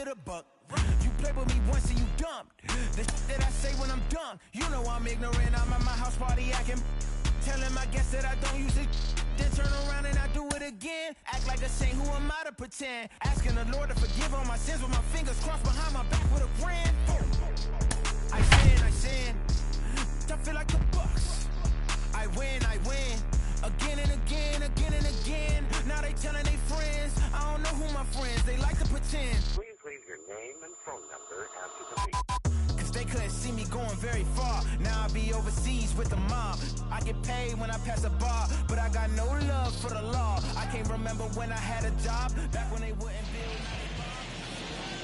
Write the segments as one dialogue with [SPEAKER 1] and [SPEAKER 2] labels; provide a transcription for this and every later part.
[SPEAKER 1] it a buck. You play with me once and you dumped. The shit that I say when I'm done. You know I'm ignorant. I'm at my house party acting. Telling my guests that I don't use it. Then turn around and I do it again. Act like a saint, who am I to pretend? Asking the Lord to forgive all my sins with my fingers crossed behind my back with a grin. I sin. I feel like the Bucks. I win. Again and again. Now they telling their friends. I don't know who my friends, they like to pretend.
[SPEAKER 2] Please leave your name and phone number after the beep.
[SPEAKER 1] Cause they couldn't see me going very far. Now I be overseas with the mob. I get paid when I pass a bar, but I got no love for the law. I can't remember when I had a job, back when they wouldn't build.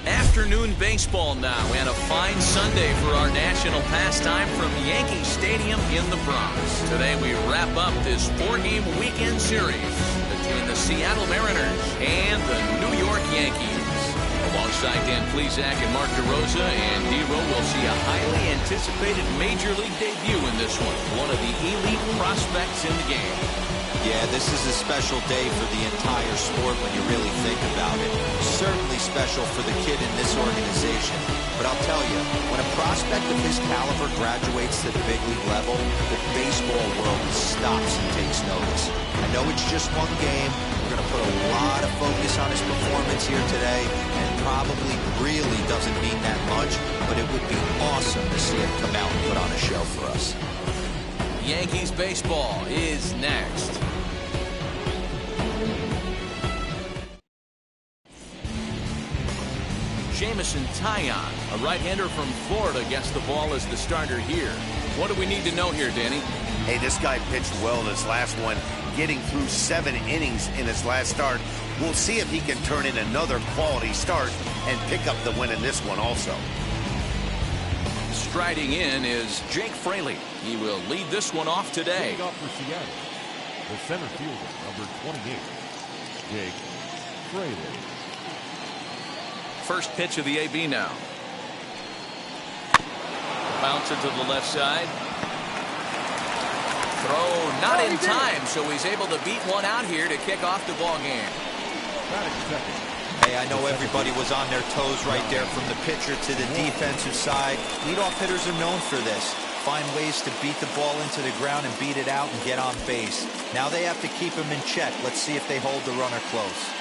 [SPEAKER 3] Afternoon baseball now, and a fine Sunday for our national pastime from Yankee Stadium in the Bronx. Today we wrap up this 4-game weekend series between the Seattle Mariners and the New York Yankees. Alongside Dan Plesac and Mark DeRosa, and D-Row will see a highly anticipated Major League debut in this one of the elite prospects in the game.
[SPEAKER 4] Yeah, this is a special day for the entire sport when you really think about it. Certainly special for the kid in this organization. But I'll tell you, when a prospect of his caliber graduates to the big league level, the baseball world stops and takes notice. I know it's just one game. We're going to put a lot of focus on his performance here today, and probably really doesn't mean that much, but it would be awesome to see him come out and put on a show for us.
[SPEAKER 3] Yankees baseball is next. Jamison Taillon, a right-hander from Florida, gets the ball as the starter here. What do we need to know here, Danny?
[SPEAKER 5] Hey, this guy pitched well in his last one, getting through 7 innings in his last start. We'll see if he can turn in another quality start and pick up the win in this one also.
[SPEAKER 3] Striding in is Jake Fraley. He will lead this one off today.
[SPEAKER 6] Leading off for Seattle, the center fielder, number 28, Jake Fraley.
[SPEAKER 3] First pitch of the AB now. Bounce it to the left side. Throw not in time, so he's able to beat one out here to kick off the ball game.
[SPEAKER 4] Hey, I know everybody was on their toes right there from the pitcher to the defensive side. Leadoff hitters are known for this. Find ways to beat the ball into the ground and beat it out and get on base. Now they have to keep him in check. Let's see if they hold the runner close.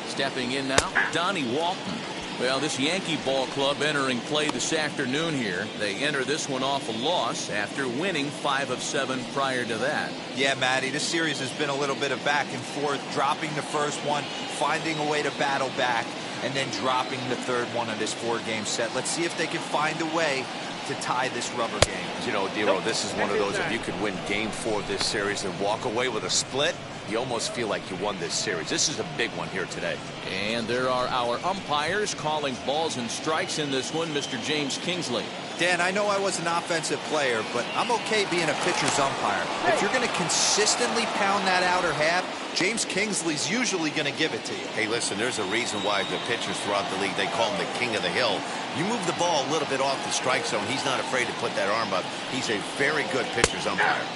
[SPEAKER 3] Stepping in now, Donnie Walton. Well, this Yankee ball club entering play this afternoon here. They enter this one off a loss after winning 5 of 7 prior to that.
[SPEAKER 4] Yeah, Matty, this series has been a little bit of back and forth, dropping the first one, finding a way to battle back, and then dropping the third one of this 4-game set. Let's see if they can find a way to tie this rubber game.
[SPEAKER 5] You know, D-Row, this is one of those, if you could win game 4 of this series and walk away with a split, you almost feel like you won this series. This is a big one here today.
[SPEAKER 3] And there are our umpires calling balls and strikes in this one, Mr. James Kingsley.
[SPEAKER 4] Dan, I know I was an offensive player, but I'm okay being a pitcher's umpire. If you're going to consistently pound that outer half, James Kingsley's usually going to give it to you.
[SPEAKER 5] Hey, listen, there's a reason why the pitchers throughout the league, they call him the king of the hill. You move the ball a little bit off the strike zone, he's not afraid to put that arm up. He's a very good pitcher's umpire.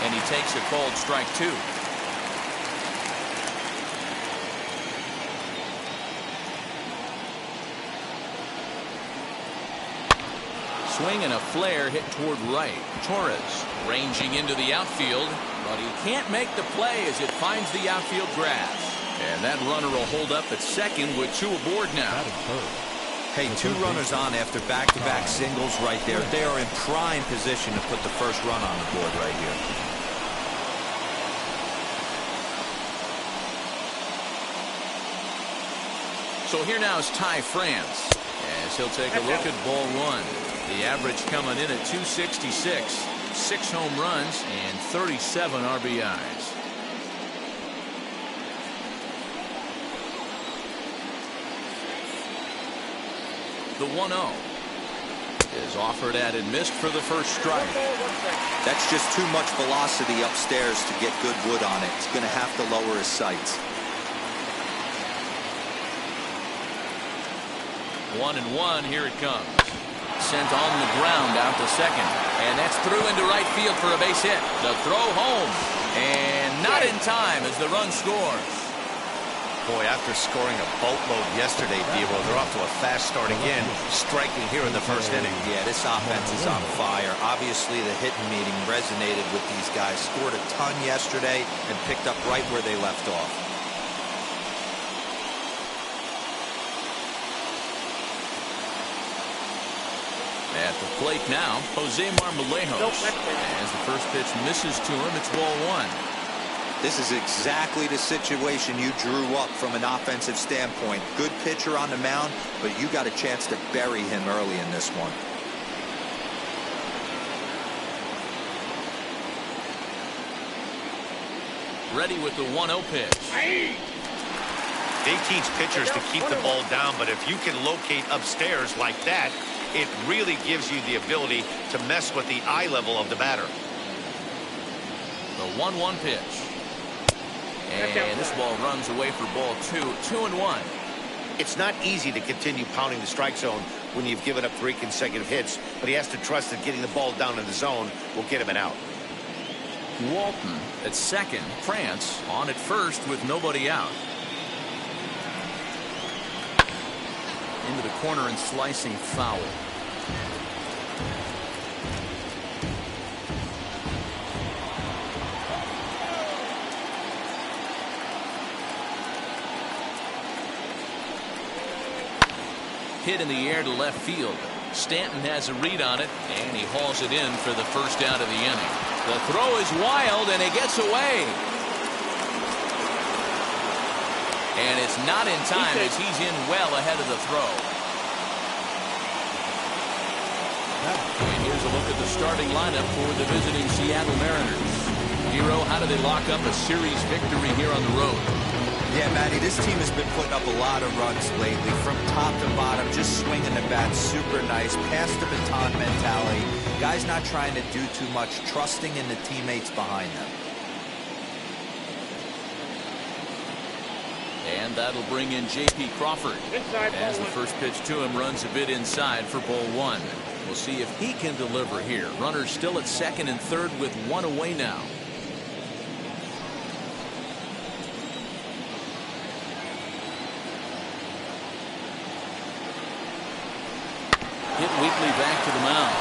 [SPEAKER 3] And he takes a called strike 2. Swing and a flare hit toward right. Torres ranging into the outfield, but he can't make the play as it finds the outfield grass. And that runner will hold up at second with 2 aboard now.
[SPEAKER 4] Hey, 2 runners on after back-to-back singles right there. They are in prime position to put the first run on the board right here.
[SPEAKER 3] So here now is Ty France as he'll take a look at ball 1. The average coming in at 266, 6 home runs and 37 RBIs. The 1-0 is offered at and missed for the first strike.
[SPEAKER 4] That's just too much velocity upstairs to get good wood on it. He's going to have to lower his sights.
[SPEAKER 3] 1-1, here it comes. sent on the ground out to second. And that's through into right field for a base hit. The throw home. And not in time as the run scores.
[SPEAKER 5] Boy, after scoring a boatload yesterday, Dero, they're off to a fast start again, striking here in the first inning.
[SPEAKER 4] Yeah, this offense is on fire. Obviously, the hitting meeting resonated with these guys. Scored a ton yesterday and picked up right where they left off.
[SPEAKER 3] At the plate now, Jose Marmolejos. As the first pitch misses to him, it's ball one.
[SPEAKER 4] This is exactly the situation you drew up from an offensive standpoint. Good pitcher on the mound, but you got a chance to bury him early in this one.
[SPEAKER 3] Ready with the 1-0 pitch.
[SPEAKER 5] They teach pitchers to keep the ball down, but if you can locate upstairs like that, it really gives you the ability to mess with the eye level of the batter.
[SPEAKER 3] The 1-1 pitch. And this ball runs away for ball 2. 2-1.
[SPEAKER 5] It's not easy to continue pounding the strike zone when you've given up 3 consecutive hits, but he has to trust that getting the ball down in the zone will get him an out.
[SPEAKER 3] Walton at second. France on at first with nobody out. Into the corner and slicing foul. Hit in the air to left field. Stanton has a read on it, and he hauls it in for the first out of the inning. The throw is wild, and it gets away. And it's not in time as he's in well ahead of the throw. And here's a look at the starting lineup for the visiting Seattle Mariners. Hero, how do they lock up a series victory here on the road?
[SPEAKER 4] Yeah, Matty, this team has been putting up a lot of runs lately. From top to bottom, just swinging the bat super nice. Pass the baton mentality. Guys not trying to do too much, trusting in the teammates behind them.
[SPEAKER 3] And that'll bring in J.P. Crawford. As the first pitch to him runs a bit inside for ball 1. We'll see if he can deliver here. Runners still at second and third with 1 away now. Hit weakly back to the mound.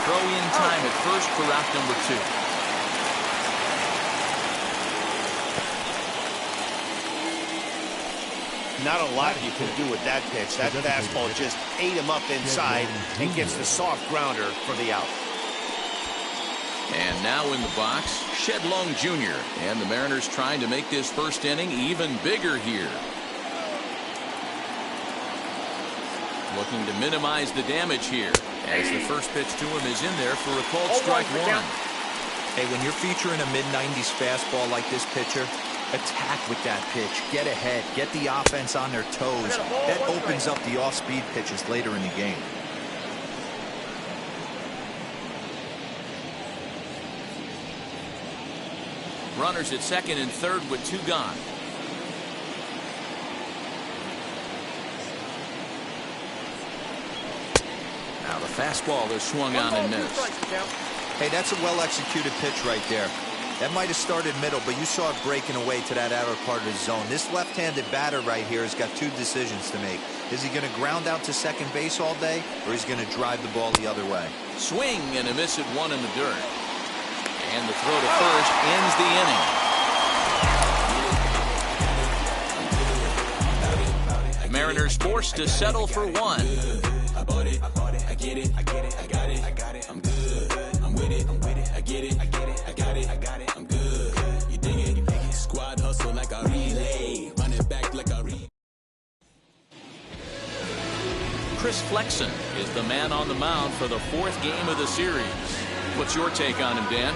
[SPEAKER 3] Throw in time at first for out number 2.
[SPEAKER 5] Not a lot you can do with that pitch. That fastball just ate him up inside and gets the soft grounder for the out.
[SPEAKER 3] And now in the box, Shedlong Jr. And the Mariners trying to make this first inning even bigger here. Looking to minimize the damage here as the first pitch to him is in there for a called strike 1.
[SPEAKER 4] Hey, when you're featuring a mid-90s fastball like this pitcher, attack with that pitch. Get ahead. Get the offense on their toes. That opens up the off-speed pitches later in the game.
[SPEAKER 3] Runners at second and third with 2 gone. Now the fastball is swung on and missed.
[SPEAKER 4] Hey, that's a well-executed pitch right there. That might have started middle, but you saw it breaking away to that outer part of the zone. This left-handed batter right here has got 2 decisions to make. Is he going to ground out to second base all day, or is he going to drive the ball the other way?
[SPEAKER 3] Swing and a miss at 1 in the dirt. And the throw to first ends the inning. Mariners forced to settle for 1.
[SPEAKER 1] I bought it, I get it, I got it, I'm good, I'm with it, I get it, I got it, I'm good, you dig it, squad hustle like a relay, run it back like a relay.
[SPEAKER 3] Chris Flexen is the man on the mound for the 4th game of the series. What's your take on him, Dan?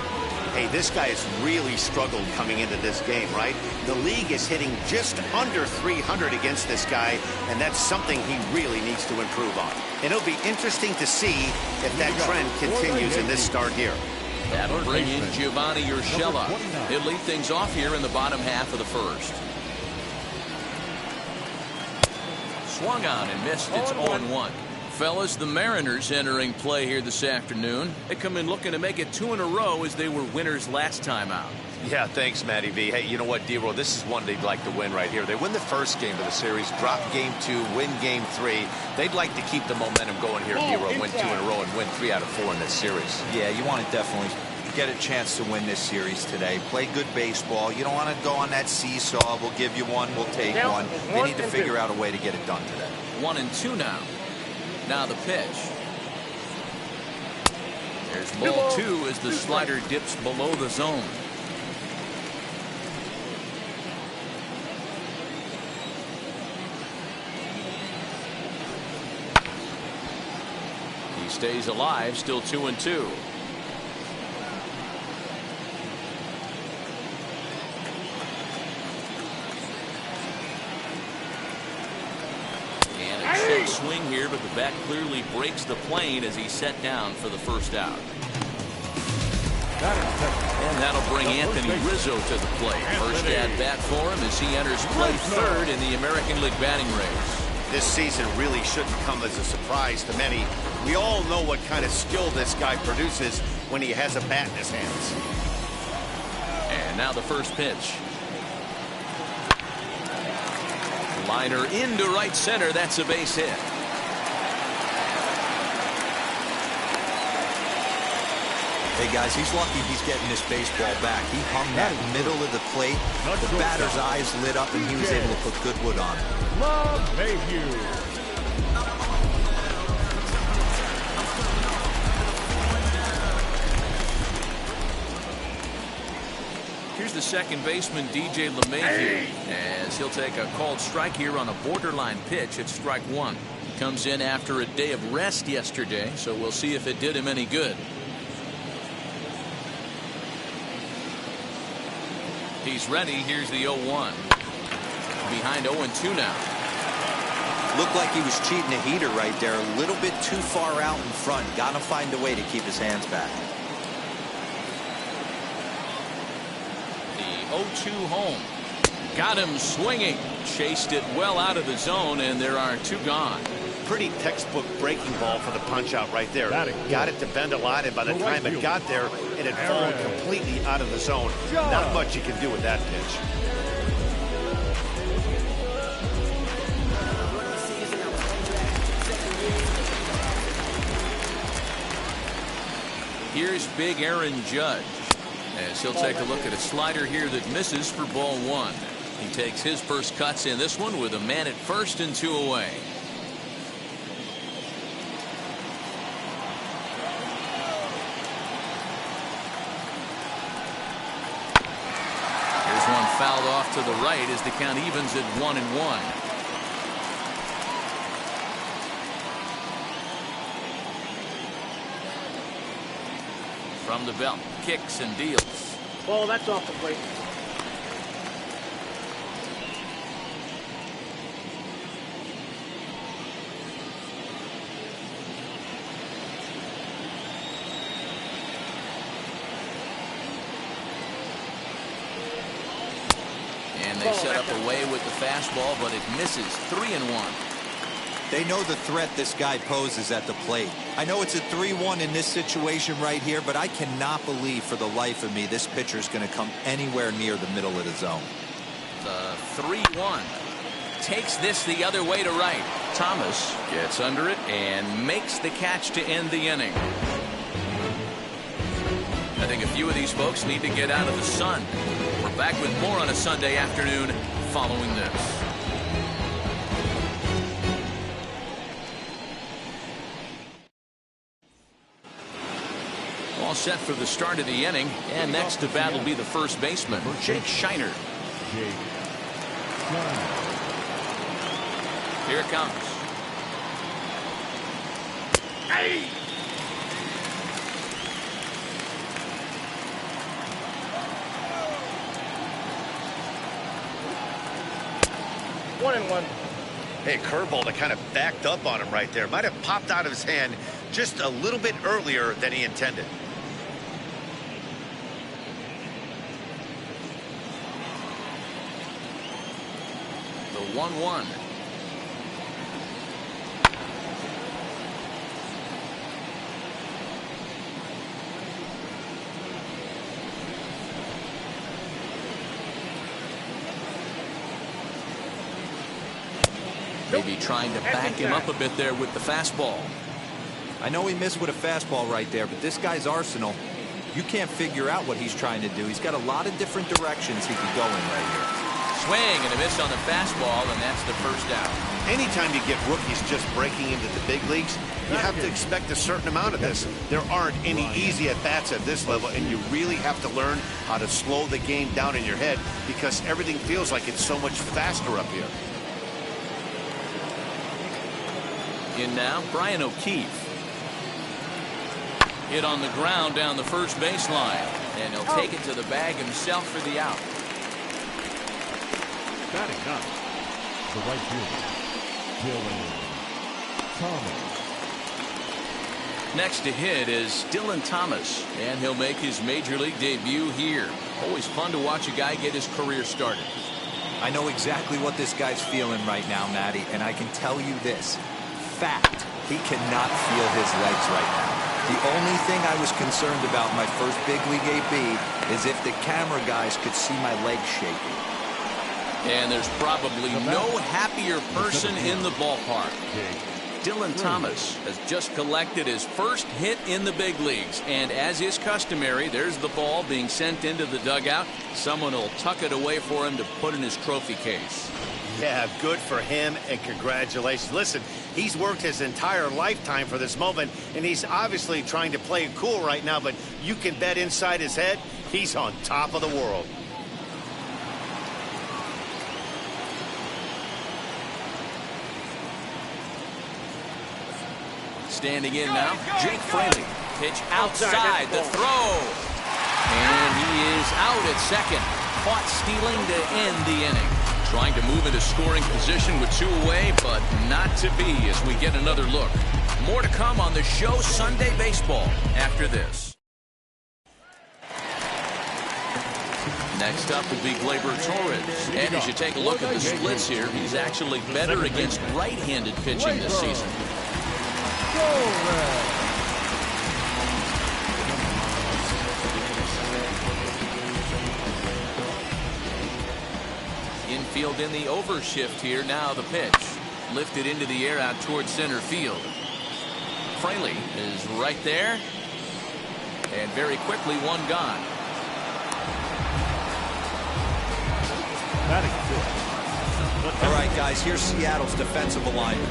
[SPEAKER 5] Hey, this guy has really struggled coming into this game, right? The league is hitting just under 300 against this guy, and that's something he really needs to improve on. And it'll be interesting to see if that trend continues in this start here.
[SPEAKER 3] That'll bring in Giovanni Urshela. He'll lead things off here in the bottom half of the first. Swung on and missed. It's 0-1. Fellas, the Mariners entering play here this afternoon. They come in looking to make it 2 in a row as they were winners last time out.
[SPEAKER 7] Yeah, thanks, Matty V. Hey, you know what, D-Roll, this is one they'd like to win right here. They win the first game of the series, drop game 2, win game 3. They'd like to keep the momentum going here, D-Roll, win 2 in a row and win 3 out of 4 in this series.
[SPEAKER 4] Yeah, you want to definitely get a chance to win this series today. Play good baseball. You don't want to go on that seesaw. We'll give you one, we'll take one. They need to figure out a way to get it done today.
[SPEAKER 3] 1-2 now. Now the pitch. There's ball 2 as the slider dips below the zone. He stays alive, still 2-2. Swing here, but the bat clearly breaks the plane as he's set down for the first out. And that'll bring Anthony Rizzo to the plate. First at bat for him as he enters play third in the American League batting race.
[SPEAKER 5] This season really shouldn't come as a surprise to many. We all know what kind of skill this guy produces when he has a bat in his hands.
[SPEAKER 3] And now the first pitch. Liner into right center. That's a base hit.
[SPEAKER 4] Hey guys, he's lucky he's getting this baseball back. He hung that middle of the plate. The batter's eyes lit up and he was able to put good wood on it.
[SPEAKER 6] Love Mayhew.
[SPEAKER 3] Here's the second baseman, DJ LeMahieu, as he'll take a called strike here on a borderline pitch at strike 1. He comes in after a day of rest yesterday, so we'll see if it did him any good. He's ready. Here's the 0-1. Behind 0-2 now.
[SPEAKER 4] Looked like he was cheating a heater right there. A little bit too far out in front. Got to find a way to keep his hands back.
[SPEAKER 3] The 0-2 home. Got him swinging. Chased it well out of the zone, and there are 2 gone.
[SPEAKER 5] Pretty textbook breaking ball for the punch out right there. Got it to bend a lot, and by the time it got there, it had fallen completely out of the zone. Not much you can do with that pitch.
[SPEAKER 3] Here's big Aaron Judge, as he'll take a look at a slider here that misses for ball 1. He takes his first cuts in this one with a man at first and 2 away. Fouled off to the right as the count evens at 1-1. From the belt, kicks and deals.
[SPEAKER 8] Ball, that's off the plate.
[SPEAKER 3] They set up away with the fastball, but it misses. 3-1.
[SPEAKER 4] They know the threat this guy poses at the plate. I know it's a 3-1 in this situation right here, but I cannot believe for the life of me this pitcher is going to come anywhere near the middle of the zone.
[SPEAKER 3] The 3-1 takes this the other way to right. Thomas gets under it and makes the catch to end the inning. I think a few of these folks need to get out of the sun. We're back with more on a Sunday afternoon following this. All set for the start of the inning, and next to bat will be the first baseman, Jake Shiner. Here it comes.
[SPEAKER 8] Hey! 1-1.
[SPEAKER 5] Hey, curveball that kind of backed up on him right there. Might have popped out of his hand just a little bit earlier than he intended. The 1-1.
[SPEAKER 3] Maybe trying to back him up a bit there with the fastball.
[SPEAKER 4] I know he missed with a fastball right there, but this guy's arsenal, you can't figure out what he's trying to do. He's got a lot of different directions he could go in right here.
[SPEAKER 3] Swing and a miss on the fastball, and that's the first out.
[SPEAKER 5] Anytime you get rookies just breaking into the big leagues, you have to expect a certain amount of this. There aren't any easy at-bats at this level, and you really have to learn how to slow the game down in your head because everything feels like it's so much faster up here.
[SPEAKER 3] In now, Brian O'Keefe. Hit on the ground down the first baseline, and he'll take it to the bag himself for the out.
[SPEAKER 6] Batting now, the right fielder, Dylan Thomas.
[SPEAKER 3] Next to hit is Dylan Thomas, and he'll make his major league debut here. Always fun to watch a guy get his career started.
[SPEAKER 4] I know exactly what this guy's feeling right now, Matty, and I can tell you this. Fact, he cannot feel his legs right now. The only thing I was concerned about in my first big league AB is if the camera guys could see my legs shaking.
[SPEAKER 3] And there's probably no happier person in the ballpark. Dylan Thomas has just collected his first hit in the big leagues. And as is customary, there's the ball being sent into the dugout. Someone will tuck it away for him to put in his trophy case.
[SPEAKER 5] Yeah, good for him, and congratulations. Listen, he's worked his entire lifetime for this moment, and he's obviously trying to play it cool right now, but you can bet inside his head, he's on top of the world.
[SPEAKER 3] Standing in now, Jake Fraley. Pitch outside the throw. And he is out at second. Caught stealing to end the inning. Trying to move into scoring position with two away, but not to be as we get another look. More to come on the show Sunday Baseball after this. Next up will be Gleyber Torres. And as you take a look at the splits here, he's actually better against right-handed pitching this season. Infield in the overshift here. Now the pitch. Lifted into the air out towards center field. Fraley is right there. And very quickly one gone.
[SPEAKER 4] All right, guys, here's Seattle's defensive alignment.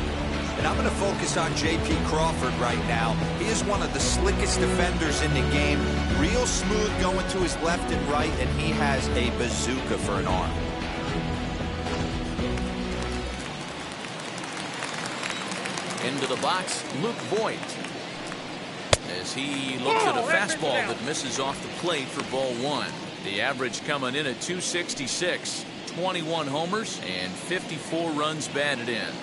[SPEAKER 4] And I'm going to focus on J.P. Crawford right now. He is one of the slickest defenders in the game. Real smooth going to his left and right, and he has a bazooka for an arm.
[SPEAKER 3] Into the box, Luke Voigt. As he looks at a fastball that misses off the plate for ball one. The average coming in at 266. 21 homers and 54 runs batted in.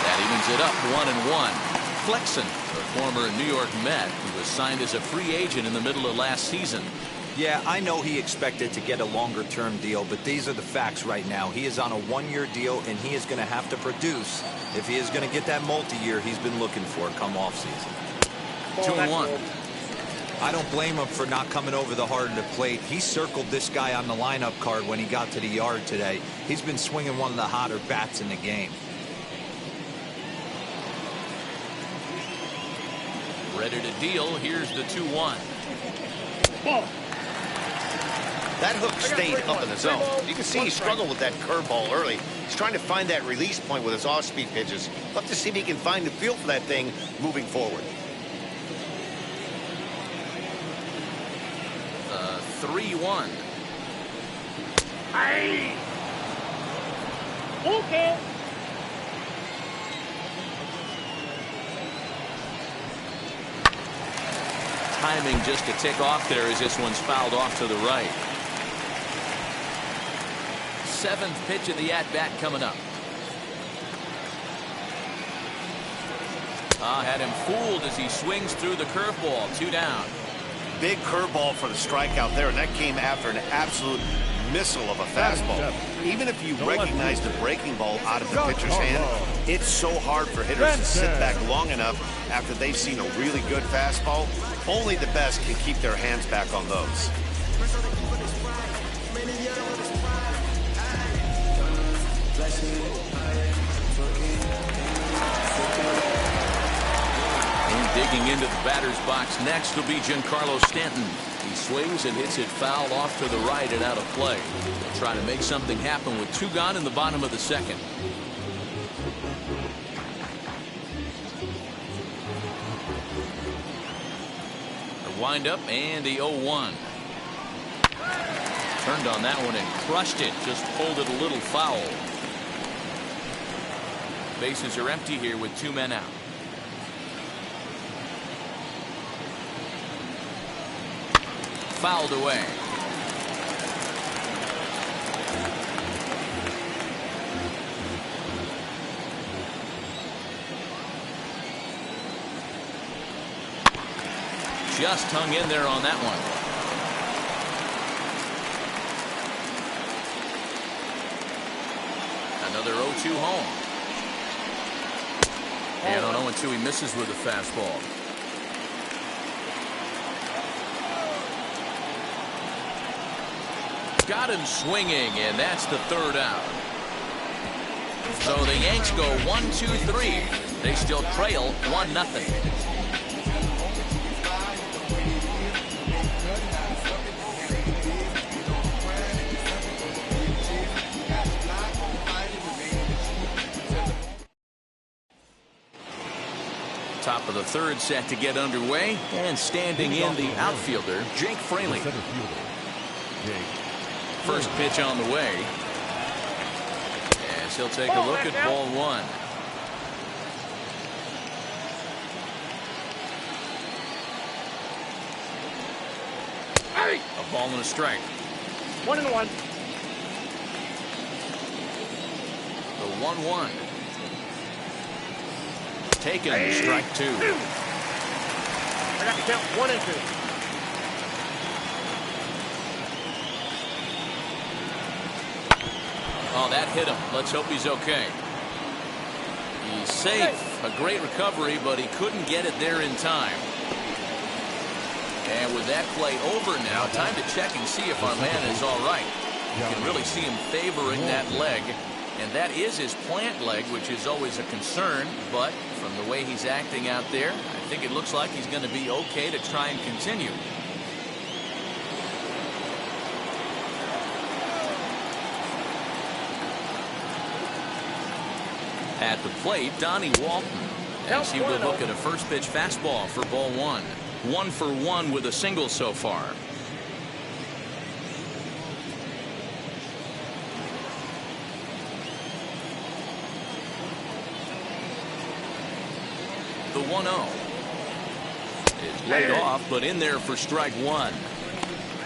[SPEAKER 3] That evens it up 1-1. Flexen, a former New York Met who was signed as a free agent in the middle of last season.
[SPEAKER 4] Yeah, I know he expected to get a longer-term deal, but these are the facts right now. He is on a one-year deal, and he is going to have to produce if he is going to get that multi-year he's been looking for come off-season.
[SPEAKER 3] 2-1.
[SPEAKER 4] I don't blame him for not coming over the heart of the plate. He circled this guy on the lineup card when he got to the yard today. He's been swinging one of the hotter bats in the game.
[SPEAKER 3] Ready to deal. Here's the 2-1.
[SPEAKER 5] That hook stayed up in the zone. You can see he struggled with that curveball early. He's trying to find that release point with his off-speed pitches. Love to see if he can find the feel for that thing moving forward.
[SPEAKER 3] 3-1.
[SPEAKER 8] Hey! Okay.
[SPEAKER 3] Timing just to tick off there as this one's fouled off to the right. Seventh pitch of the at-bat coming up. Had him fooled as he swings through the curveball. 2 down.
[SPEAKER 5] Big curveball for the strikeout there, and that came after an absolute missile of a fastball. Even if you recognize the breaking ball out of the pitcher's hand, it's so hard for hitters to sit back long enough after they've seen a really good fastball. Only the best can keep their hands back on those.
[SPEAKER 3] And digging into the batter's box next will be Giancarlo Stanton. He swings and hits it foul off to the right and out of play. They'll try to make something happen with 2 gone in the bottom of the second. The windup and the 0-1. Turned on that one and crushed it. Just pulled it a little foul. Bases are empty here with 2 men out. Fouled away. Just hung in there on that one. Another 0-2 home. And on 0-2 he misses with a fastball. Got him swinging, and that's the 3rd out. So the Yanks go 1-2-3. They still trail 1-0. Top of the 3rd set to get underway, and standing in the outfielder, Jake Fraley. First pitch on the way. As he'll take a look at ball 1. A ball and a strike.
[SPEAKER 8] 1-1.
[SPEAKER 3] The 1-1. Taken, strike 2.
[SPEAKER 8] I got to count 1 and 2.
[SPEAKER 3] Oh, that hit him. Let's hope he's okay. He's safe. A great recovery, but he couldn't get it there in time. And with that play over now, time to check and see if our man is all right. You can really see him favoring that leg. And that is his plant leg, which is always a concern. But from the way he's acting out there, I think it looks like he's going to be okay to try and continue. At the plate, Donnie Walton, as he will look at a first pitch fastball for ball 1. 1 for 1 with a single so far. The 1-0 is laid off, but in there for strike 1.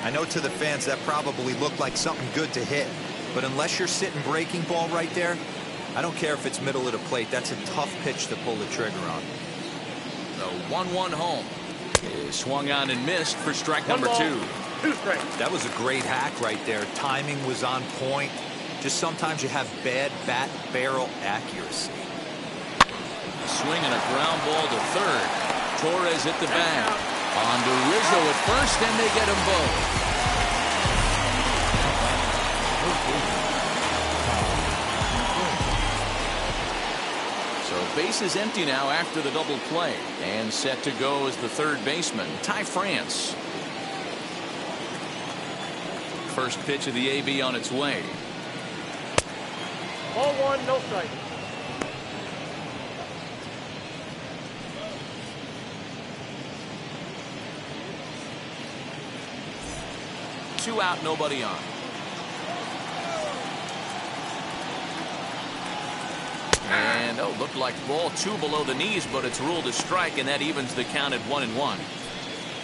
[SPEAKER 4] I know to the fans that probably looked like something good to hit, but unless you're sitting breaking ball right there, I don't care if it's middle of the plate. That's a tough pitch to pull the trigger on.
[SPEAKER 3] The 1-1 home is swung on and missed for strike number 2.
[SPEAKER 8] 2 strikes.
[SPEAKER 4] That was a great hack right there. Timing was on point. Just sometimes you have bad bat barrel accuracy.
[SPEAKER 3] Swing and a ground ball to 3rd. Torres at the bag. On to Rizzo at first, and they get them both. So base is empty now after the double play. And set to go is the 3rd baseman, Ty France. First pitch of the AB on its way.
[SPEAKER 8] Ball 1, no strike.
[SPEAKER 3] Two out, nobody on. And looked like ball 2 below the knees, but it's ruled a strike, and that evens the count at 1-1.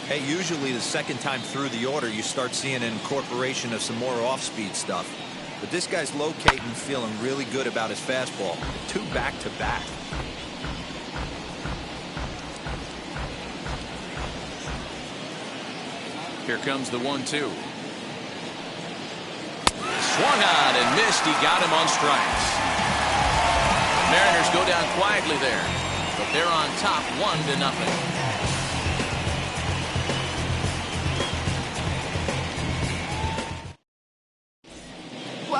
[SPEAKER 4] Hey, usually the second time through the order you start seeing an incorporation of some more off-speed stuff. But this guy's locating, feeling really good about his fastball. 2 back-to-back.
[SPEAKER 3] Here comes the 1-2. Swung on and missed. He got him on strikes. Mariners go down quietly there, but they're on top 1-0.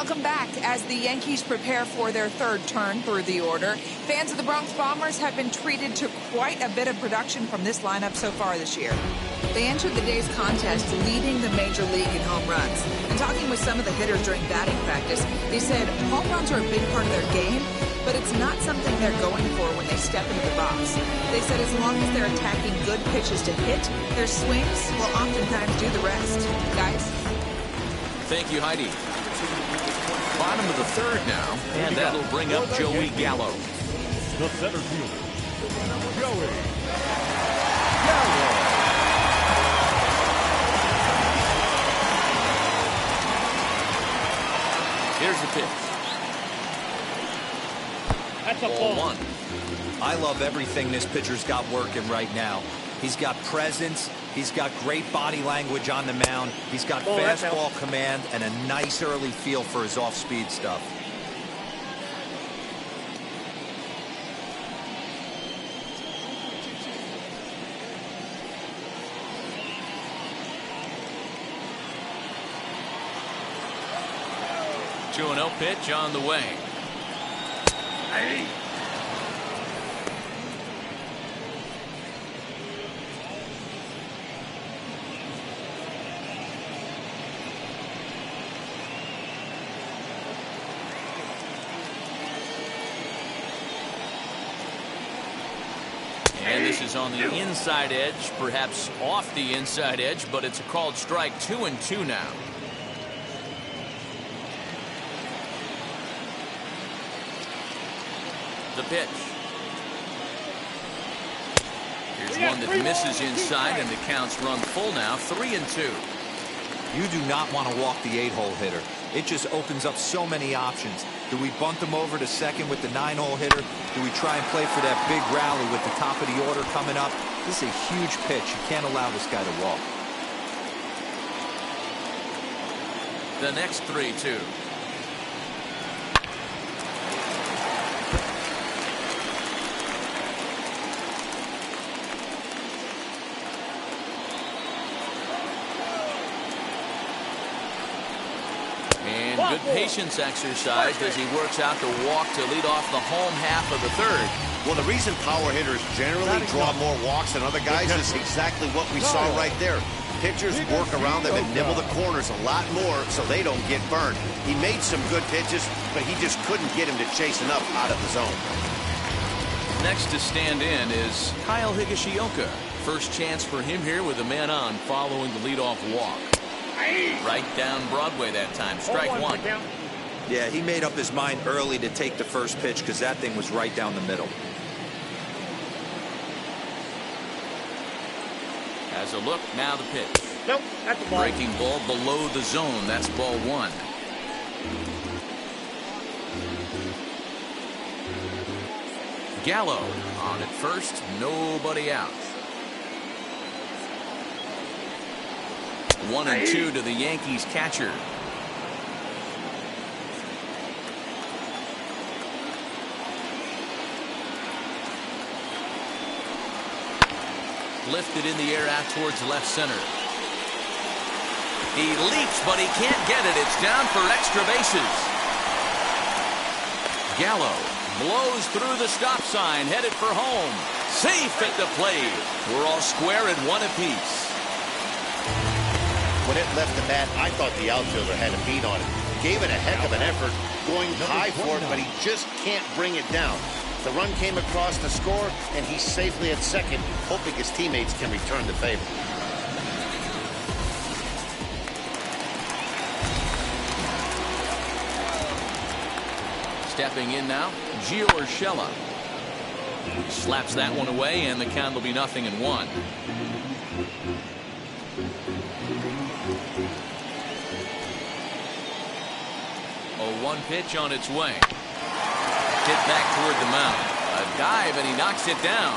[SPEAKER 9] Welcome back. As the Yankees prepare for their third turn through the order, fans of the Bronx Bombers have been treated to quite a bit of production from this lineup so far this year. They entered the day's contest leading the major league in home runs. And talking with some of the hitters during batting practice, they said home runs are a big part of their game, but it's not something they're going for when they step into the box. They said as long as they're attacking good pitches to hit, their swings will oftentimes do the rest. Guys?
[SPEAKER 3] Thank you, Heidi. Bottom of the third now, and that'll bring up Joey Gallo.
[SPEAKER 6] The center fielder, Joey Gallo.
[SPEAKER 3] Here's the pitch.
[SPEAKER 8] That's a
[SPEAKER 3] Ball
[SPEAKER 8] ball.
[SPEAKER 3] 1.
[SPEAKER 4] I love everything this pitcher's got working right now. He's got presence. He's got great body language on the mound. He's got fastball command and a nice early feel for his off-speed stuff.
[SPEAKER 3] Two and 0 pitch on the way.
[SPEAKER 8] Hey.
[SPEAKER 3] And this is on the inside edge, perhaps off the inside edge, but it's a called strike. 2-2 now. The pitch. Here's one that misses inside, and the count's run full now. 3-2.
[SPEAKER 4] You do not want to walk the 8-hole hitter. It just opens up so many options. Do we bunt him over to second with the 9-hole hitter? Do we try and play for that big rally with the top of the order coming up? This is a huge pitch. You can't allow this guy to walk.
[SPEAKER 3] The next 3-2. Good patience exercise as he works out the walk to lead off the home half of the third.
[SPEAKER 5] Well, the reason power hitters generally draw more walks than other guys is exactly what we saw right there. Pitchers work around them and nibble the corners a lot more so they don't get burned. He made some good pitches, but he just couldn't get him to chase enough out of the zone.
[SPEAKER 3] Next to stand in is Kyle Higashioka. First chance for him here with a man on following the leadoff walk. Right down Broadway that time. Strike one.
[SPEAKER 4] Yeah, he made up his mind early to take the first pitch because that thing was right down the middle.
[SPEAKER 3] As a look, now the pitch.
[SPEAKER 8] Nope, that's a ball.
[SPEAKER 3] Breaking ball below the zone. That's ball 1. Gallo on at first. Nobody out. 1-2 to the Yankees catcher. Lifted in the air out towards left center. He leaps, but he can't get it. It's down for extra bases. Gallo blows through the stop sign, headed for home. Safe at the plate. We're all square at 1 apiece.
[SPEAKER 5] When it left the bat, I thought the outfielder had a beat on it. Gave it a heck of an effort, going high for it, but he just can't bring it down. The run came across to score, and he's safely at second, hoping his teammates can return the favor.
[SPEAKER 3] Stepping in now, Gio Urshela. Slaps that one away, and the count will be 0-1. 0-1 pitch on its way. Hit back toward the mound. A dive, and he knocks it down.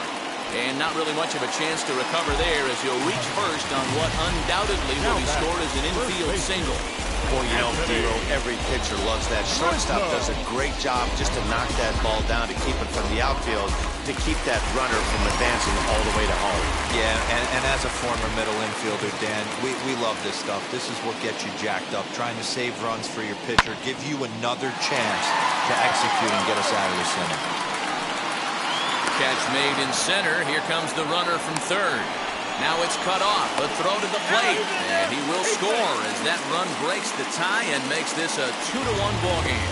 [SPEAKER 3] And not really much of a chance to recover there as he'll reach first on what undoubtedly will be scored as an infield single.
[SPEAKER 5] Well, you know, Dero, every pitcher loves that. Shortstop does a great job just to knock that ball down, to keep it from the outfield, to keep that runner from advancing all the way to home.
[SPEAKER 4] Yeah, and as a former middle infielder, Dan, we love this stuff. This is what gets you jacked up, trying to save runs for your pitcher, give you another chance to execute and get us out of this inning.
[SPEAKER 3] Catch made in center. Here comes the runner from third. Now it's cut off. A throw to the plate. And he will score as that run breaks the tie and makes this a 2-1 ball game.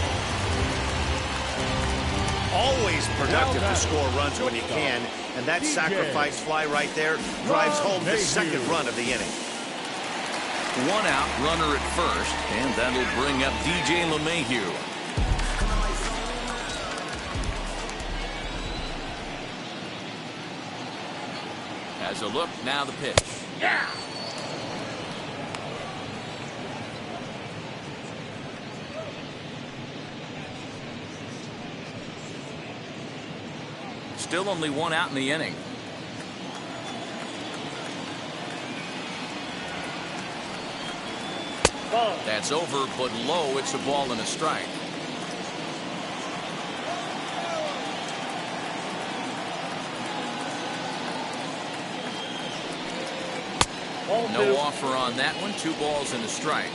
[SPEAKER 5] Always productive to score runs when you can, and that sacrifice fly right there drives home the second run of the inning.
[SPEAKER 3] 1 out, runner at first, and that'll bring up DJ LeMahieu. As a look, now the pitch.
[SPEAKER 8] Yeah.
[SPEAKER 3] Still only 1 out in the inning.
[SPEAKER 8] Ball.
[SPEAKER 3] That's over, but low. It's a ball and a strike.
[SPEAKER 8] Ball
[SPEAKER 3] No
[SPEAKER 8] 2.
[SPEAKER 3] offer on that one. 2 balls and a strike.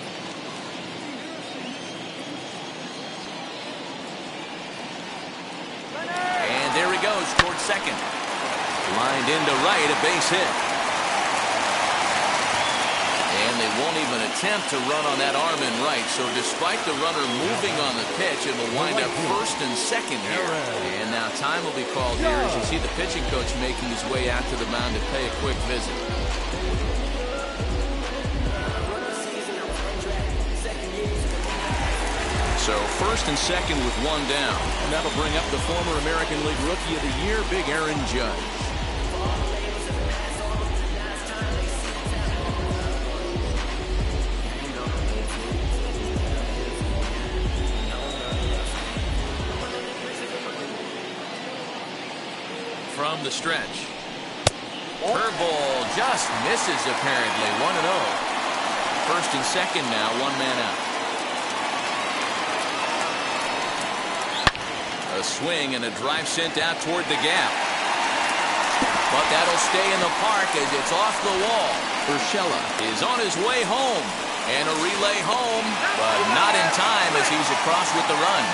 [SPEAKER 3] And there he goes towards second. Lined into right, a base hit. And they won't even attempt to run on that arm in right. So despite the runner moving on the pitch, it will wind up first and second here. And now time will be called here as you see the pitching coach making his way out to the mound to pay a quick visit. So first and second with 1 down. And that'll bring up the former American League Rookie of the Year, Big Aaron Judge. From the stretch. Curveball just misses apparently. 1-0. First and second now, 1 man out. A swing and a drive sent out toward the gap. But that'll stay in the park as it's off the wall. Urshela is on his way home. And a relay home, but not in time as he's across with the run.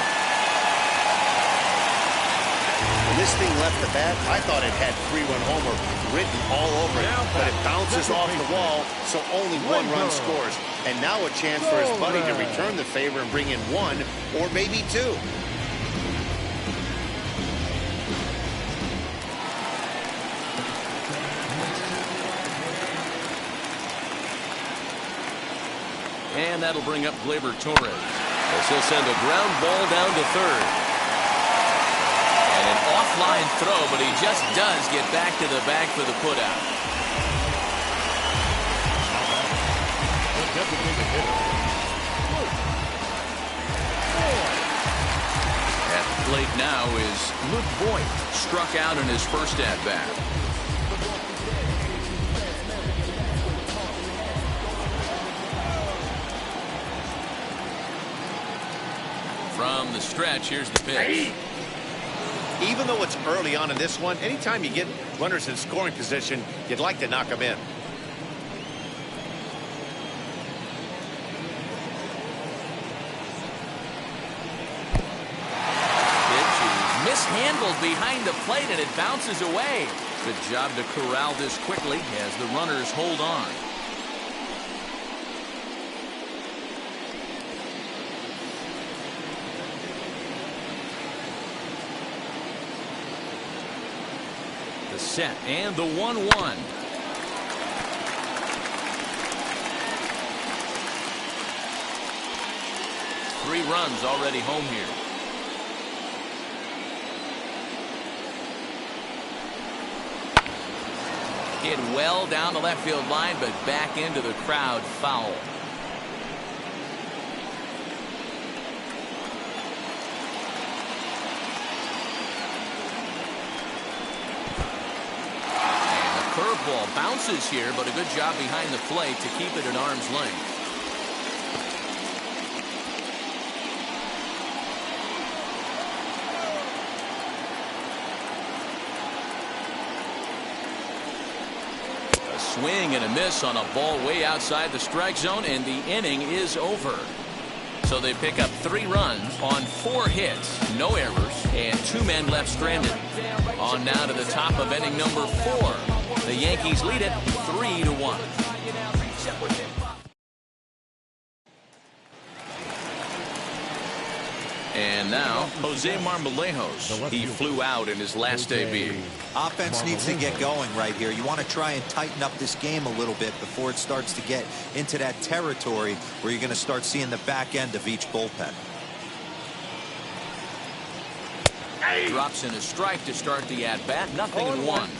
[SPEAKER 5] When this thing left the bat, I thought it had 3-run homer written all over it, but it bounces off the wall, so only 1 run scores. And now a chance for his buddy to return the favor and bring in 1 or maybe 2.
[SPEAKER 3] And that'll bring up Gleyber Torres as he'll send a ground ball down to third. And an offline throw, but he just does get back to the bag for the putout. At the plate now is Luke Voigt, struck out in his first at-bat. From the stretch, here's the pitch.
[SPEAKER 5] Even though it's early on in this one, anytime you get runners in scoring position, you'd like to knock them in.
[SPEAKER 3] Pitch is mishandled behind the plate and it bounces away. Good job to corral this quickly as the runners hold on. The set and the 1-1. Three runs already home here. Hit well down the left field line, but back into the crowd, foul. Curveball bounces here, but a good job behind the plate to keep it at arm's length. swing and a miss on a ball way outside the strike zone, and the inning is over. So they pick up 3 runs on 4 hits, no errors, and 2 men left stranded. On now to the top of inning number 4. The Yankees lead it 3-1. And now, Jose Marmolejos. He flew out in his last debut.
[SPEAKER 4] Offense needs to get going right here. You want to try and tighten up this game a little bit before it starts to get into that territory where you're going to start seeing the back end of each bullpen.
[SPEAKER 3] Drops in a strike to start the at-bat. 0-1.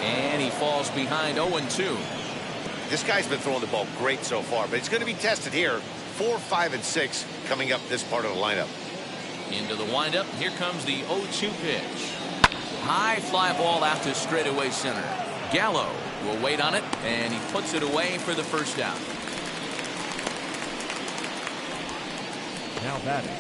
[SPEAKER 3] And he falls behind 0-2.
[SPEAKER 5] This guy's been throwing the ball great so far, but it's going to be tested here. 4, 5, and 6 coming up this part of the lineup.
[SPEAKER 3] Into the windup. Here comes the 0-2 pitch. High fly ball out to straightaway center. Gallo will wait on it, and he puts it away for the first out.
[SPEAKER 6] Now batting,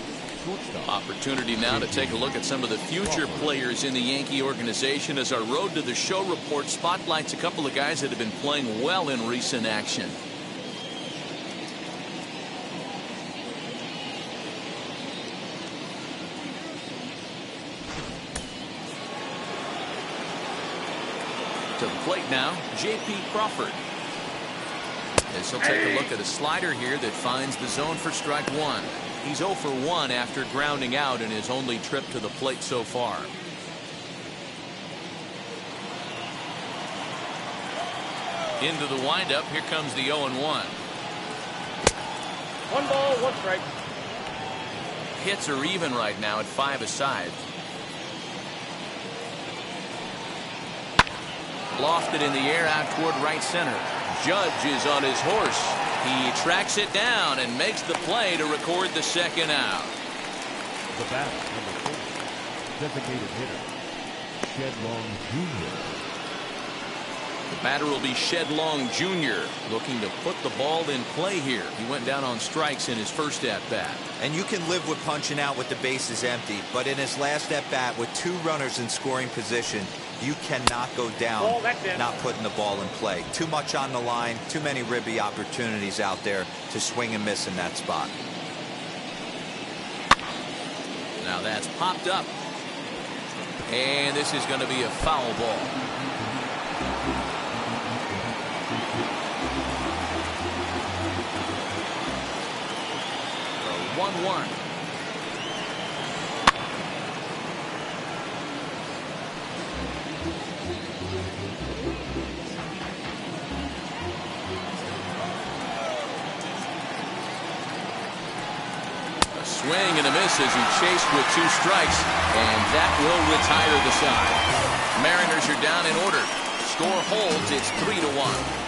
[SPEAKER 6] shortstop.
[SPEAKER 3] Opportunity now to take a look at some of the future players in the Yankee organization as our Road to the Show report spotlights a couple of guys that have been playing well in recent action. To the plate now, J.P. Crawford. This will take a look at a slider here that finds the zone for strike 1. He's 0 for 1 after grounding out in his only trip to the plate so far. Into the windup. Here comes the 0-1.
[SPEAKER 8] 1 ball, 1 strike.
[SPEAKER 3] Hits are even right now at 5 aside. Lofted in the air out toward right center. Judge is on his horse. He tracks it down and makes the play to record the second out.
[SPEAKER 6] The bat, number 4, designated hitter, Shed Long Jr.
[SPEAKER 3] The batter will be Shed Long Jr. looking to put the ball in play here. He went down on strikes in his first at-bat.
[SPEAKER 4] And you can live with punching out with the bases empty, but in his last at-bat with 2 runners in scoring position, you cannot go down not putting the ball in play. Too much on the line, too many ribby opportunities out there to swing and miss in that spot.
[SPEAKER 3] Now that's popped up. And this is going to be a foul ball. The 1-1. Swing and a miss as he chased with 2 strikes, and that will retire the side. Mariners are down in order. Score holds. It's 3-1.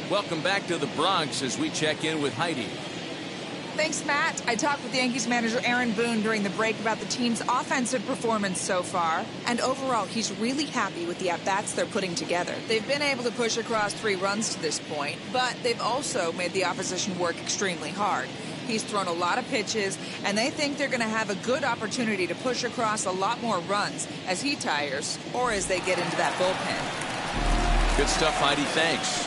[SPEAKER 3] Welcome back to the Bronx as we check in with Heidi.
[SPEAKER 9] Thanks, Matt. I talked with Yankees manager Aaron Boone during the break about the team's offensive performance so far. And overall, he's really happy with the at-bats they're putting together. They've been able to push across 3 runs to this point, but they've also made the opposition work extremely hard. He's thrown a lot of pitches, and they think they're going to have a good opportunity to push across a lot more runs as he tires or as they get into that bullpen.
[SPEAKER 3] Good stuff, Heidi. Thanks.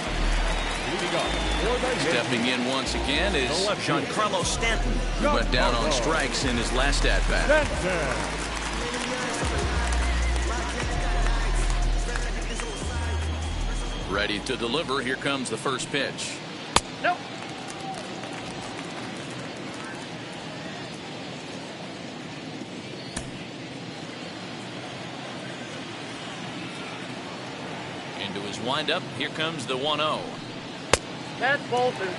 [SPEAKER 3] Stepping in once again is Giancarlo Stanton, who went down on strikes in his last at-bat. Ready to deliver. Here comes the first pitch.
[SPEAKER 8] Nope.
[SPEAKER 3] Into his windup. Here comes the 1-0.
[SPEAKER 8] That's Bolton.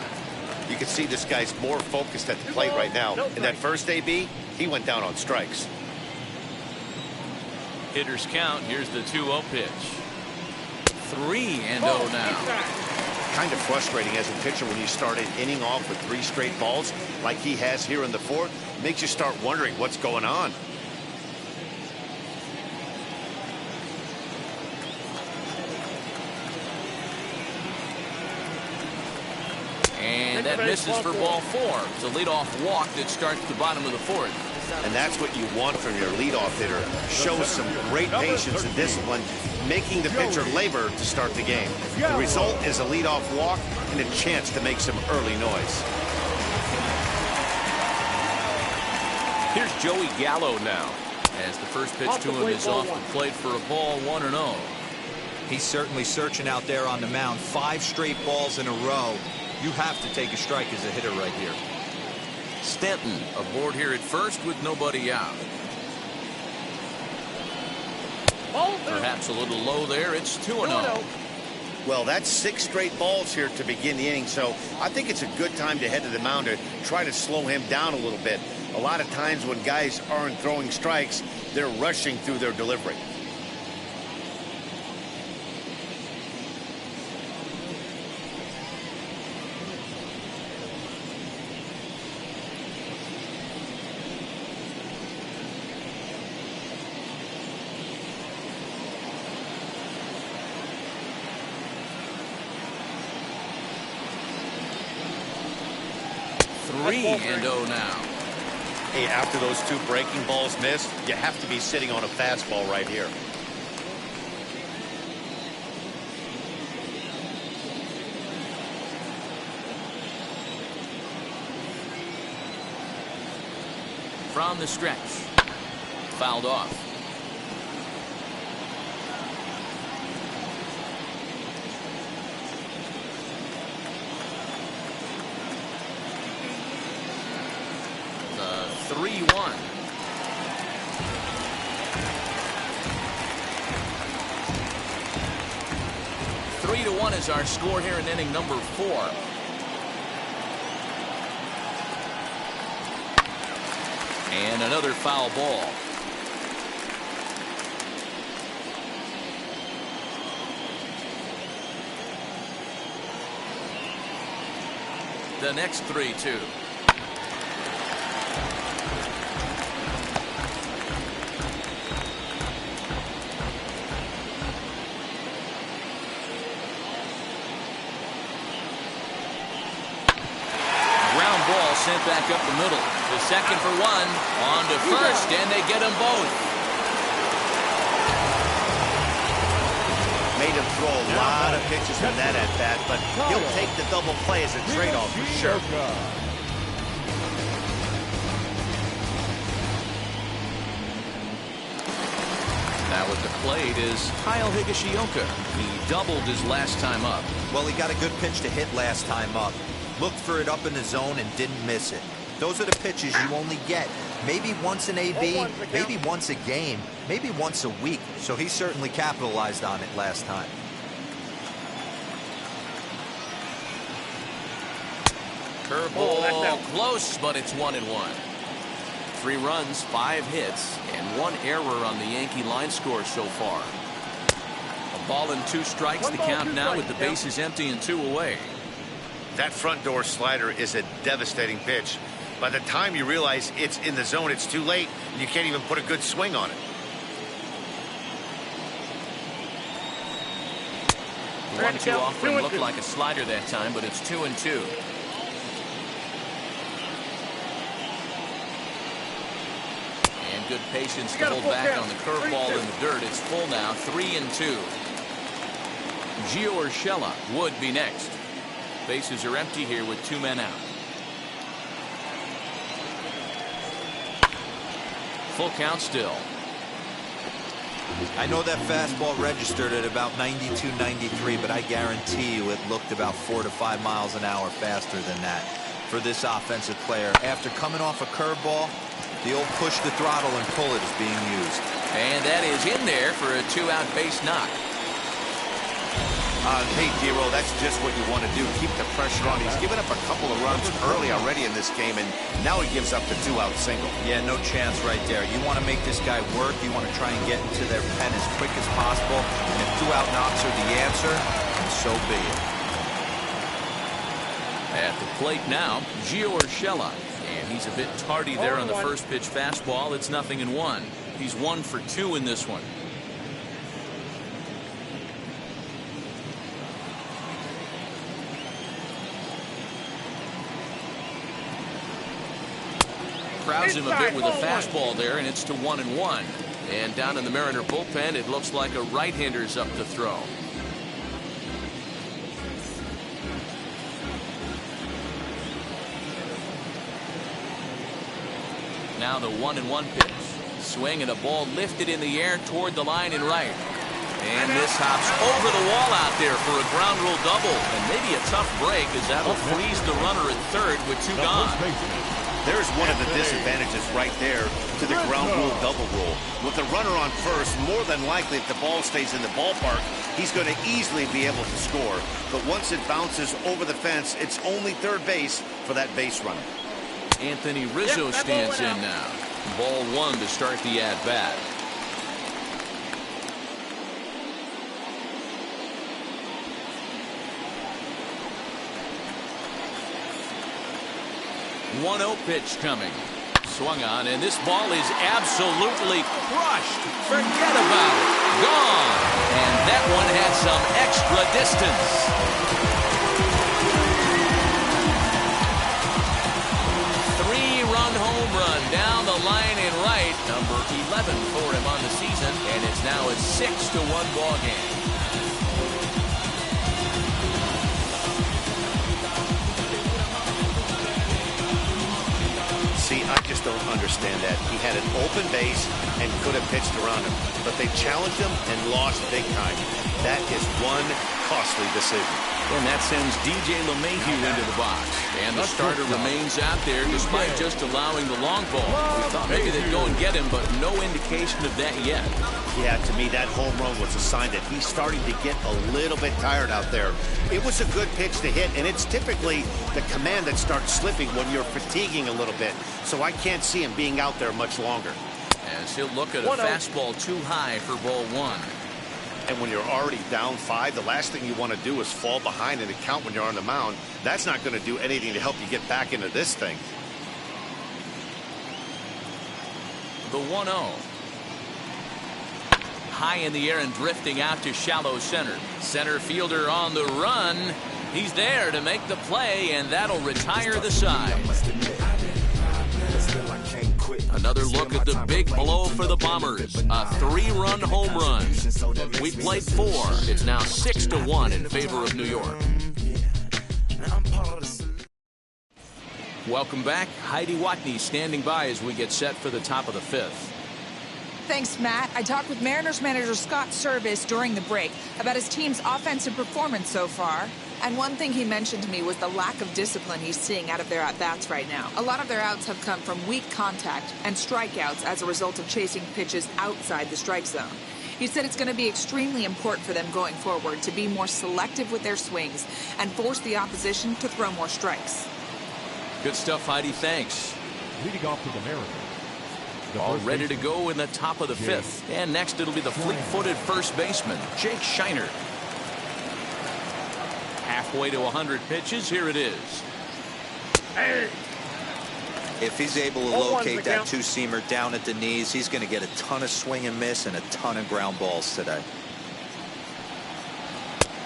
[SPEAKER 5] You can see this guy's more focused at the plate right now. In that first AB, he went down on strikes.
[SPEAKER 3] Hitters count. Here's the 2-0 pitch. 3-0 now.
[SPEAKER 5] Kind of frustrating as a pitcher when you start an inning off with 3 straight balls like he has here in the 4th. Makes you start wondering what's going on.
[SPEAKER 3] that misses for ball 4. It's a leadoff walk that starts the bottom of the 4th.
[SPEAKER 5] And that's what you want from your leadoff hitter. Shows some great patience and discipline, making the pitcher labor to start the game. The result is a leadoff walk and a chance to make some early noise.
[SPEAKER 3] Here's Joey Gallo now, as the first pitch to him is off the plate for a ball 1-0.
[SPEAKER 4] He's certainly searching out there on the mound. 5 straight balls in a row. You have to take a strike as a hitter right here.
[SPEAKER 3] Stanton aboard here at first with nobody out. Perhaps a little low there. It's 2-0.
[SPEAKER 5] Well, that's 6 straight balls here to begin the inning, so I think it's a good time to head to the mound to try to slow him down a little bit. A lot of times when guys aren't throwing strikes, they're rushing through their delivery.
[SPEAKER 3] And 0 now.
[SPEAKER 5] Hey, after those 2 breaking balls missed, you have to be sitting on a fastball right here.
[SPEAKER 3] From the stretch. Fouled off. The 3-1. Three to 1 is our score here in inning number 4. And another foul ball. The next 3-2. Sent back up the middle. The second for 1. On to first, and they get them both.
[SPEAKER 5] Made him throw a lot of pitches from that at bat, but he'll take the double play as a trade-off for sure.
[SPEAKER 3] Now at the plate is Kyle Higashioka. He doubled his last time up.
[SPEAKER 4] Well, he got a good pitch to hit last time up. Looked for it up in the zone and didn't miss it. Those are the pitches you only get maybe once in AB, maybe once a game, maybe once a week. So he certainly capitalized on it last time.
[SPEAKER 3] Curveball close, but it's 1-1. 3 runs, 5 hits, and 1 error on the Yankee line score so far. A ball and 2 strikes. The count now with the bases empty and 2 away.
[SPEAKER 5] That front door slider is a devastating pitch. By the time you realize it's in the zone, it's too late, and you can't even put a good swing on it.
[SPEAKER 3] One too often looked like a slider that time, but it's 2-2. And good patience to hold back on the curveball in the dirt. It's full now, 3-2. Gio Urshela would be next. Bases are empty here with 2 men out. Full count still.
[SPEAKER 4] I know that fastball registered at about 92, 93, but I guarantee you it looked about 4 to 5 miles an hour faster than that for this offensive player. After coming off a curveball, the old push the throttle and pull it is being used.
[SPEAKER 3] And that is in there for a 2-out base knock.
[SPEAKER 5] Hey, D-Roll, that's just what you want to do. Keep the pressure on. He's given up a couple of runs early already in this game, and now he gives up the 2-out single.
[SPEAKER 4] Yeah, no chance right there. You want to make this guy work. You want to try and get into their pen as quick as possible. And if 2-out knocks are the answer, then so be it.
[SPEAKER 3] At the plate now, Gio Urshela. And he's a bit tardy there on the first pitch fastball. It's 0-1. He's 1 for 2 in this one. crowds him a bit with a fastball there, and it's to 1-1. And down in the Mariner bullpen, it looks like a right-hander's up to throw. Now the 1-1 pitch. Swing and a ball lifted in the air toward the line in right. And this hops over the wall out there for a ground rule double. And maybe a tough break, as that'll freeze the runner at third with 2 gone.
[SPEAKER 5] There's one of the disadvantages right there to the ground rule double rule. With the runner on first, more than likely if the ball stays in the ballpark, he's going to easily be able to score. But once it bounces over the fence, it's only third base for that base runner.
[SPEAKER 3] Anthony Rizzo stands in now. Ball 1 to start the at-bat. One-0 pitch coming. Swung on, and this ball is absolutely crushed. Forget about it. Gone. And that one had some extra distance. 3-run home run down the line in right. Number 11 for him on the season, and it's now a 6-1 ball game.
[SPEAKER 5] See, I just don't understand that. He had an open base and could have pitched around him, but they challenged him and lost big time. That is one costly decision.
[SPEAKER 3] And that sends DJ LeMahieu into the box. And the starter remains out there despite just allowing the long ball. We thought maybe they'd go and get him, but no indication of that yet.
[SPEAKER 5] Yeah, to me, that home run was a sign that he's starting to get a little bit tired out there. It was a good pitch to hit, and it's typically the command that starts slipping when you're fatiguing a little bit. So I can't see him being out there much longer.
[SPEAKER 3] As he'll look at a fastball too high for ball 1.
[SPEAKER 5] And when you're already down 5, the last thing you want to do is fall behind in the count when you're on the mound. That's not going to do anything to help you get back into this thing.
[SPEAKER 3] The 1-0. High in the air and drifting out to shallow center. Center fielder on the run. He's there to make the play, and that'll retire the side. Another look at the big blow for the Bombers. A 3-run home run. We played 4. It's now 6-1 in favor of New York. Welcome back. Heidi Watney standing by as we get set for the top of the 5th.
[SPEAKER 9] Thanks, Matt. I talked with Mariners manager Scott Service during the break about his team's offensive performance so far. And one thing he mentioned to me was the lack of discipline he's seeing out of their at-bats right now. A lot of their outs have come from weak contact and strikeouts as a result of chasing pitches outside the strike zone. He said it's going to be extremely important for them going forward to be more selective with their swings and force the opposition to throw more strikes.
[SPEAKER 3] Good stuff, Heidi. Thanks.
[SPEAKER 6] Leading off for the Mariners.
[SPEAKER 3] All ready to go in the top of the 5th. And next it'll be the fleet-footed first baseman, Jake Shiner. Halfway to 100 pitches. Here it is.
[SPEAKER 4] If he's able to locate that two-seamer down at the knees, he's going to get a ton of swing and miss and a ton of ground balls today.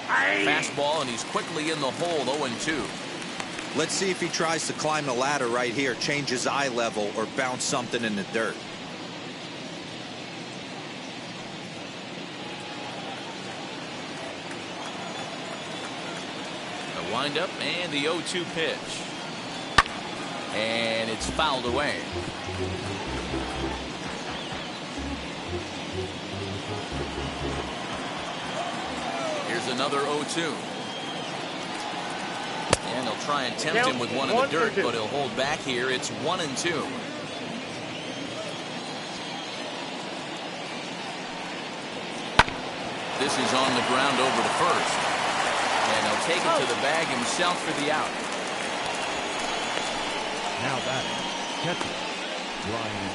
[SPEAKER 3] Fastball, and he's quickly in the hole, 0-2.
[SPEAKER 4] Let's see if he tries to climb the ladder right here, change his eye level, or bounce something in the dirt.
[SPEAKER 3] The windup and the 0-2 pitch. And it's fouled away. Here's another 0-2. And they'll try and tempt him with one in the dirt, but he'll hold back here. It's 1-2. This is on the ground over to first. And he'll take it to the bag himself for the out.
[SPEAKER 6] Now that catcher, Brian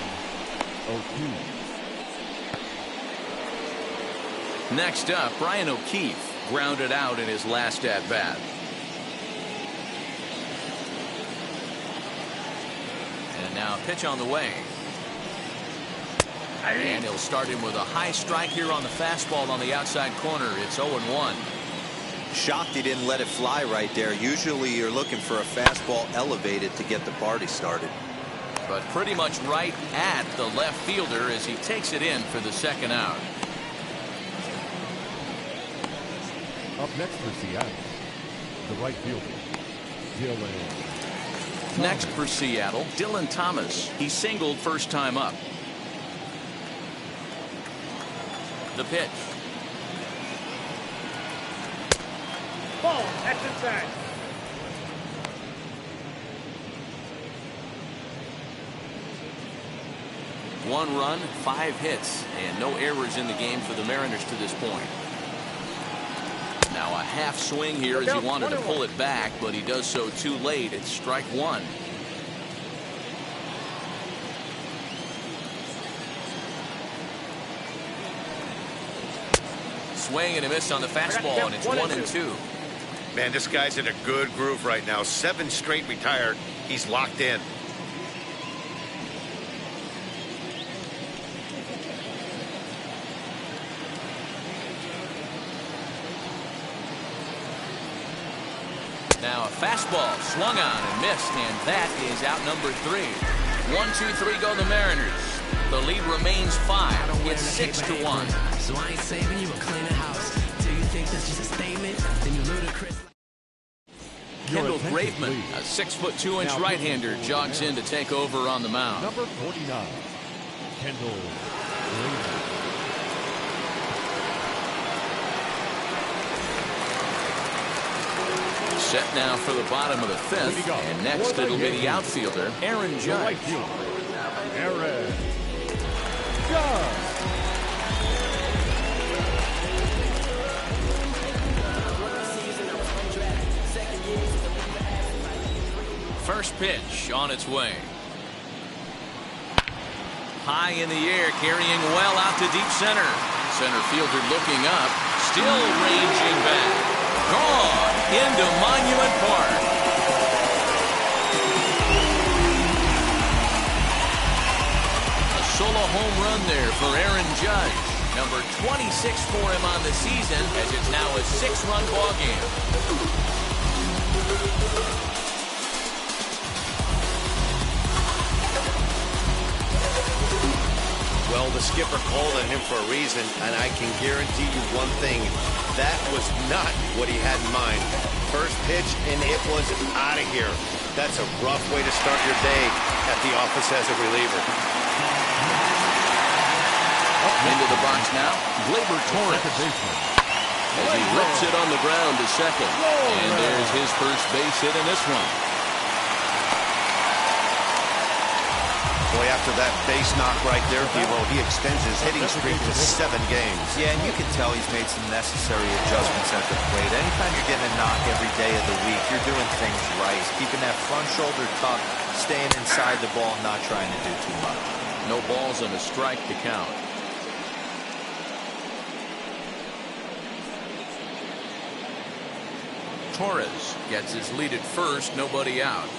[SPEAKER 6] O'Keefe.
[SPEAKER 3] Next up, Brian O'Keefe grounded out in his last at-bat. And now a pitch on the way. And he'll start him with a high strike here on the fastball on the outside corner. It's 0-1.
[SPEAKER 4] Shocked he didn't let it fly right there. Usually you're looking for a fastball elevated to get the party started.
[SPEAKER 3] but pretty much right at the left fielder as he takes it in for the second out.
[SPEAKER 6] Up next for Seattle, the right fielder, Dylan.
[SPEAKER 3] Next for Seattle, Dylan Thomas. He singled first time up. The pitch.
[SPEAKER 8] Ball. That's inside.
[SPEAKER 3] One run, 5 hits, and no errors in the game for the Mariners to this point. Now a half swing here as he wanted to pull it back, but he does so too late. It's strike one. Swing and a miss on the fastball, and it's 1-2.
[SPEAKER 5] Man, this guy's in a good groove right now. 7 straight retired. He's locked in.
[SPEAKER 3] Now a fastball swung on and missed, and that is out number 3. 1-2-3 go the Mariners. The lead remains 5. It's 6-1.
[SPEAKER 10] So I ain't saving you a cleaner house. Do you think that's just a statement? Then you ludicrous.
[SPEAKER 3] Kendall Graveman, a 6'2" right-hander, jogs in to take over on the mound.
[SPEAKER 6] Number 49, Kendall Graveman.
[SPEAKER 3] Set now for the bottom of the 5th, and next it'll be the outfielder, Aaron Judge.
[SPEAKER 6] Right fielder, Aaron Judge.
[SPEAKER 3] First pitch on its way. High in the air, carrying well out to deep center. Center fielder looking up, still ranging back. Gone into Monument Park. A solo home run there for Aaron Judge. Number 26 for him on the season, as it's now a 6-run ball game.
[SPEAKER 5] Well, the skipper called on him for a reason, and I can guarantee you one thing. That was not what he had in mind. First pitch, and it was out of here. That's a rough way to start your day at the office as a reliever.
[SPEAKER 3] Into the box now, Gleyber Torres. As he rips it on the ground to second. And there's his first base hit in this one.
[SPEAKER 5] Boy, after that base knock right there, Devo, he extends his hitting streak to 7 games.
[SPEAKER 4] Yeah, and you can tell he's made some necessary adjustments at the plate. Anytime you're getting a knock every day of the week, you're doing things right. Keeping that front shoulder tucked, staying inside the ball, not trying to do too much.
[SPEAKER 3] No balls and a strike to count. Torres gets his lead at first, nobody out.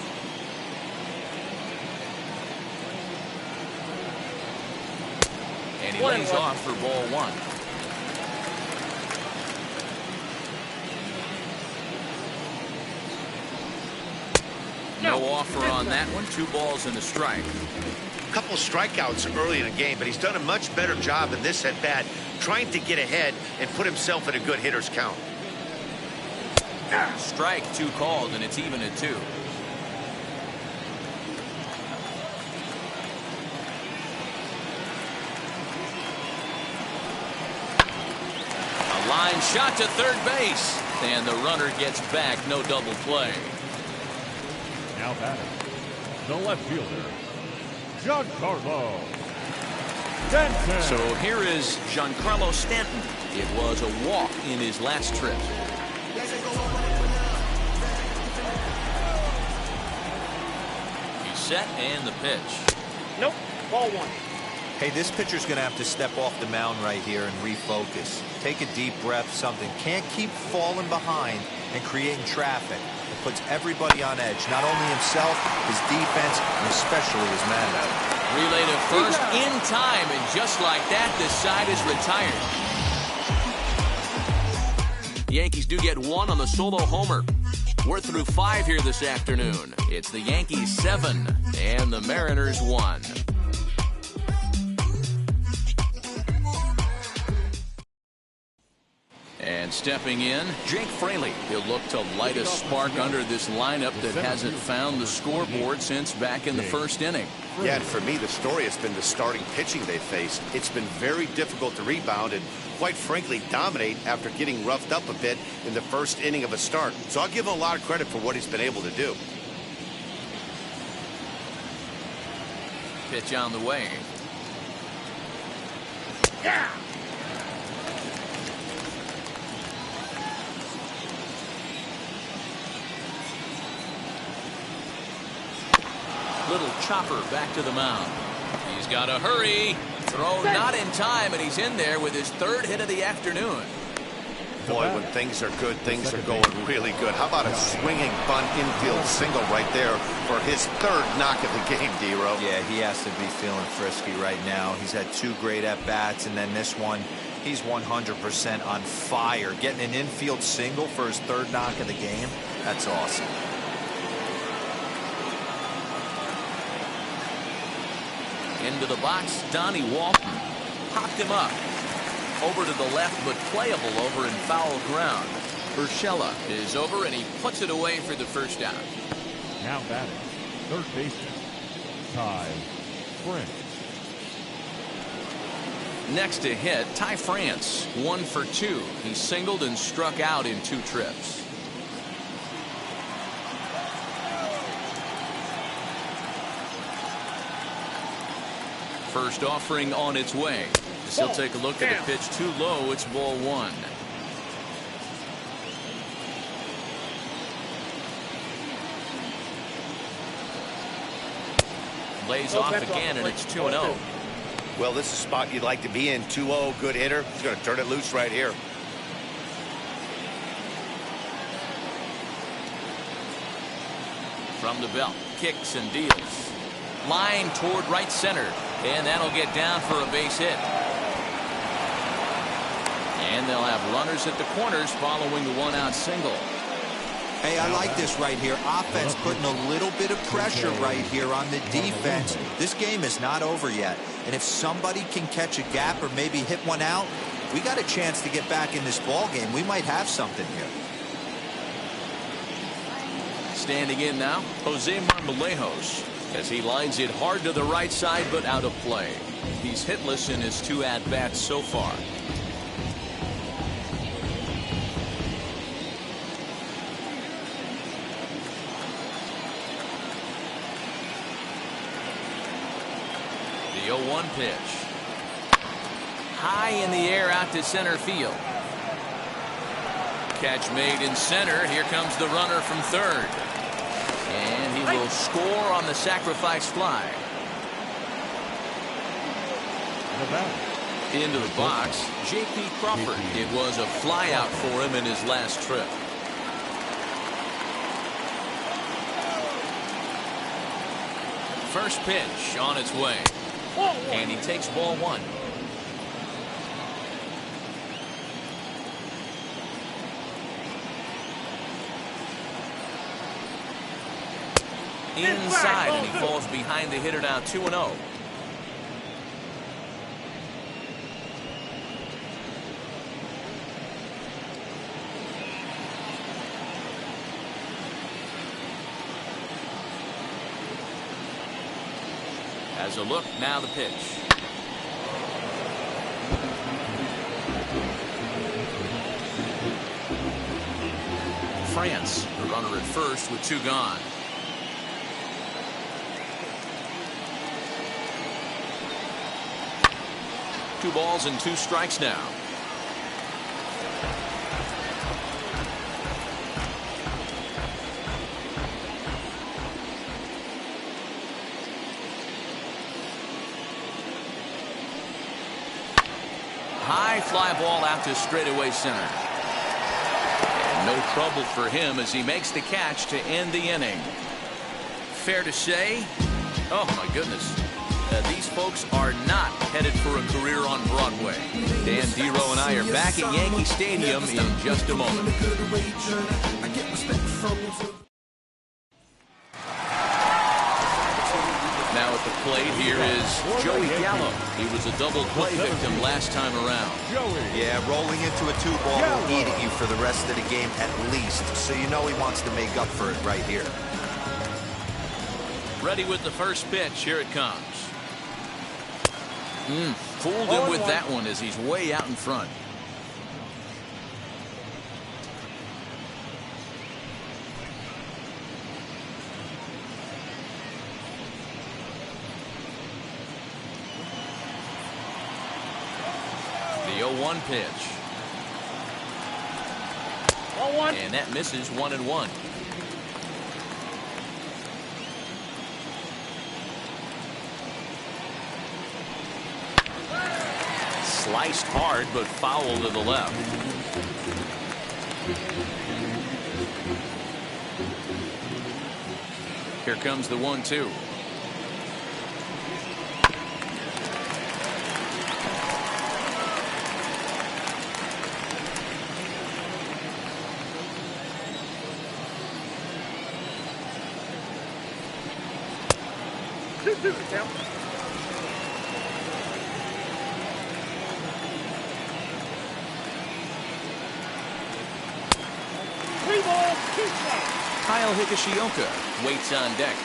[SPEAKER 3] And he lays off for ball 1. No offer on that one. 2 balls and a strike.
[SPEAKER 5] A couple strikeouts early in the game, but he's done a much better job in this at-bat, trying to get ahead and put himself in a good hitter's count.
[SPEAKER 3] Strike 2 called, and it's even at 2. A line shot to third base, and the runner gets back. No double play.
[SPEAKER 6] Now batting, the left fielder, Giancarlo Stanton.
[SPEAKER 3] So here is Giancarlo Stanton. It was a walk in his last trip. He's set, and the pitch.
[SPEAKER 8] Nope. Ball 1.
[SPEAKER 4] Hey, this pitcher's going to have to step off the mound right here and refocus. Take a deep breath, something. Can't keep falling behind and creating traffic. It puts everybody on edge, not only himself, his defense, and especially his manager.
[SPEAKER 3] Relay to first in time, and just like that, this side is retired. The Yankees do get 1 on the solo homer. We're through 5 here this afternoon. It's the Yankees 7 and the Mariners 1. And stepping in, Jake Fraley. He'll look to light a spark under this lineup that hasn't found the scoreboard since back in the first inning.
[SPEAKER 5] Yeah, and for me, the story has been the starting pitching they faced. It's been very difficult to rebound and, quite frankly, dominate after getting roughed up a bit in the first inning of a start. So I'll give him a lot of credit for what he's been able to do.
[SPEAKER 3] Pitch on the way.
[SPEAKER 8] Yeah!
[SPEAKER 3] Little chopper back to the mound. He's got to hurry. Throw not in time, and he's in there with his 3rd hit of the afternoon.
[SPEAKER 5] Boy, when things are good, things are going really good. How about a swinging bunt infield single right there for his 3rd knock of the game, D-Row?
[SPEAKER 4] Yeah, he has to be feeling frisky right now. He's had 2 great at-bats, and then this one, he's 100% on fire. Getting an infield single for his 3rd knock of the game, that's awesome.
[SPEAKER 3] Into the box, Donnie Walton popped him up. Over to the left, but playable over in foul ground. Urshela is over, and he puts it away for the first out.
[SPEAKER 6] Now batting, 3rd baseman, Ty France.
[SPEAKER 3] Next to hit, Ty France, 1 for 2. He singled and struck out in 2 trips. First offering on its way. He'll take a look at the pitch too low. It's ball 1. Lays off again, and it's 2-0.
[SPEAKER 5] Well, this is a spot you'd like to be in. 2-0, good hitter. He's going to turn it loose right here.
[SPEAKER 3] From the belt, kicks and deals. Line toward right center, and that'll get down for a base hit. And they'll have runners at the corners following the 1-out single.
[SPEAKER 4] Hey, I like this right here. Offense putting a little bit of pressure right here on the defense. This game is not over yet. And if somebody can catch a gap or maybe hit one out, we got a chance to get back in this ball game. We might have something here.
[SPEAKER 3] Standing in now, Jose Marmolejos, as he lines it hard to the right side, but out of play. He's hitless in his 2 at-bats so far. The 0-1 pitch. High in the air out to center field. Catch made in center. Here comes the runner from 3rd. And he will score on the sacrifice fly. Into the box, J.P. Crawford. It was a fly out for him in his last trip. First pitch on its way. And he takes ball 1. Inside, and he falls behind the hitter now, 2-0. As a look, now the pitch. France, the runner at first with 2 gone. Two balls and 2 strikes now. High fly ball out to straightaway center. And no trouble for him as he makes the catch to end the inning. Fair to say, oh my goodness, these folks are not headed for a career on Broadway. Dan Dero and I are back at Yankee Stadium in just a moment. Now at the plate, here is Joey Gallo. He was a double play victim last time around.
[SPEAKER 4] Yeah, rolling into a 2-ball will eat at you for the rest of the game at least, so you know he wants to make up for it right here.
[SPEAKER 3] Ready with the first pitch. Here it comes. Fooled him with that one as he's way out in front. The 0-1 pitch.
[SPEAKER 8] 0-1.
[SPEAKER 3] And that misses 1-1. Sliced hard, but foul to the left. Here comes the 1-2. Kyle Higashioka waits on deck.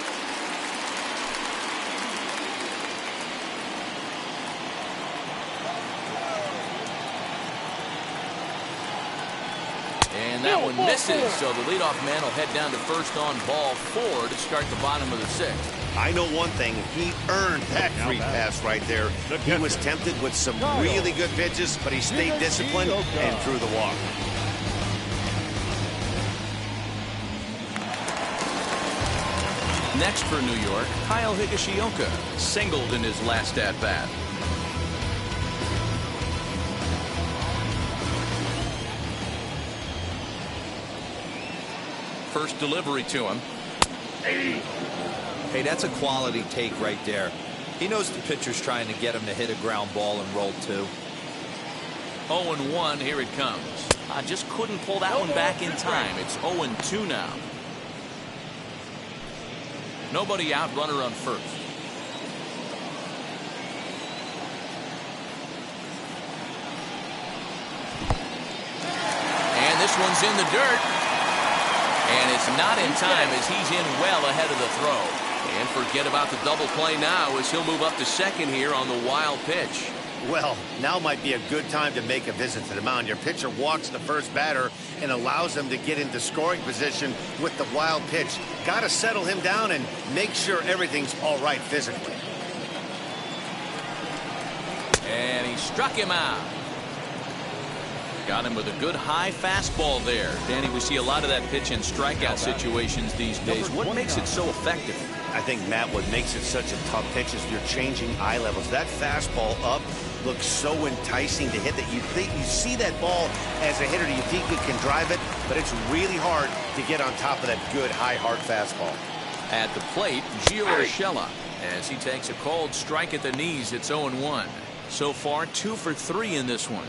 [SPEAKER 3] And that one misses, so the leadoff man will head down to first on ball 4 to start the bottom of the 6th.
[SPEAKER 5] I know one thing, he earned that free pass right there. He was tempted with some really good pitches, but he stayed disciplined and threw the walk.
[SPEAKER 3] Next for New York, Kyle Higashioka singled in his last at-bat. First delivery to him.
[SPEAKER 4] Hey, that's a quality take right there. He knows the pitcher's trying to get him to hit a ground ball and roll 2.
[SPEAKER 3] 0-1, here it comes. I just couldn't pull that one back in time. It's 0-2 now. Nobody out, runner on first. And this one's in the dirt. And it's not in time as he's in well ahead of the throw. And forget about the double play now as he'll move up to second here on the wild pitch.
[SPEAKER 5] Well, now might be a good time to make a visit to the mound. Your pitcher walks the first batter and allows him to get into scoring position with the wild pitch. Got to settle him down and make sure everything's all right physically.
[SPEAKER 3] And he struck him out. Got him with a good high fastball there. Danny, we see a lot of that pitch in strikeout situations these days. What makes it so effective?
[SPEAKER 5] I think, Matt, what makes it such a tough pitch is you're changing eye levels. That fastball up looks so enticing to hit that you think you see that ball as a hitter. You think you can drive it, but it's really hard to get on top of that good high hard fastball.
[SPEAKER 3] At the plate, Gio Urshela as he takes a called strike at the knees. It's 0-1. So far 2 for 3 in this one.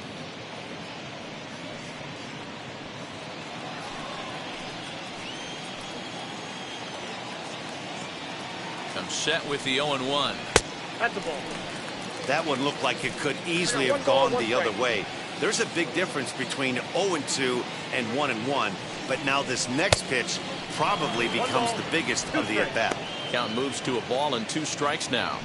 [SPEAKER 3] Comes set with the 0-1.
[SPEAKER 8] That's the ball.
[SPEAKER 5] That one looked like it could easily have gone the other way. There's a big difference between 0-2 and 1-1, but now this next pitch probably becomes the biggest of the at-bat.
[SPEAKER 3] Count moves to a ball and 2 strikes now.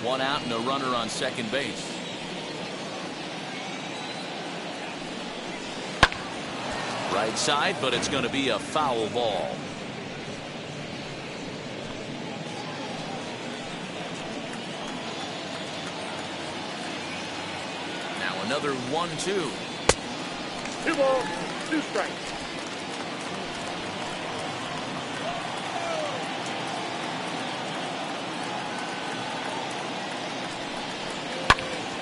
[SPEAKER 3] One out and a runner on second base. Right side, but it's going to be a foul ball. Now another 1-2.
[SPEAKER 8] 2 balls, 2 strikes.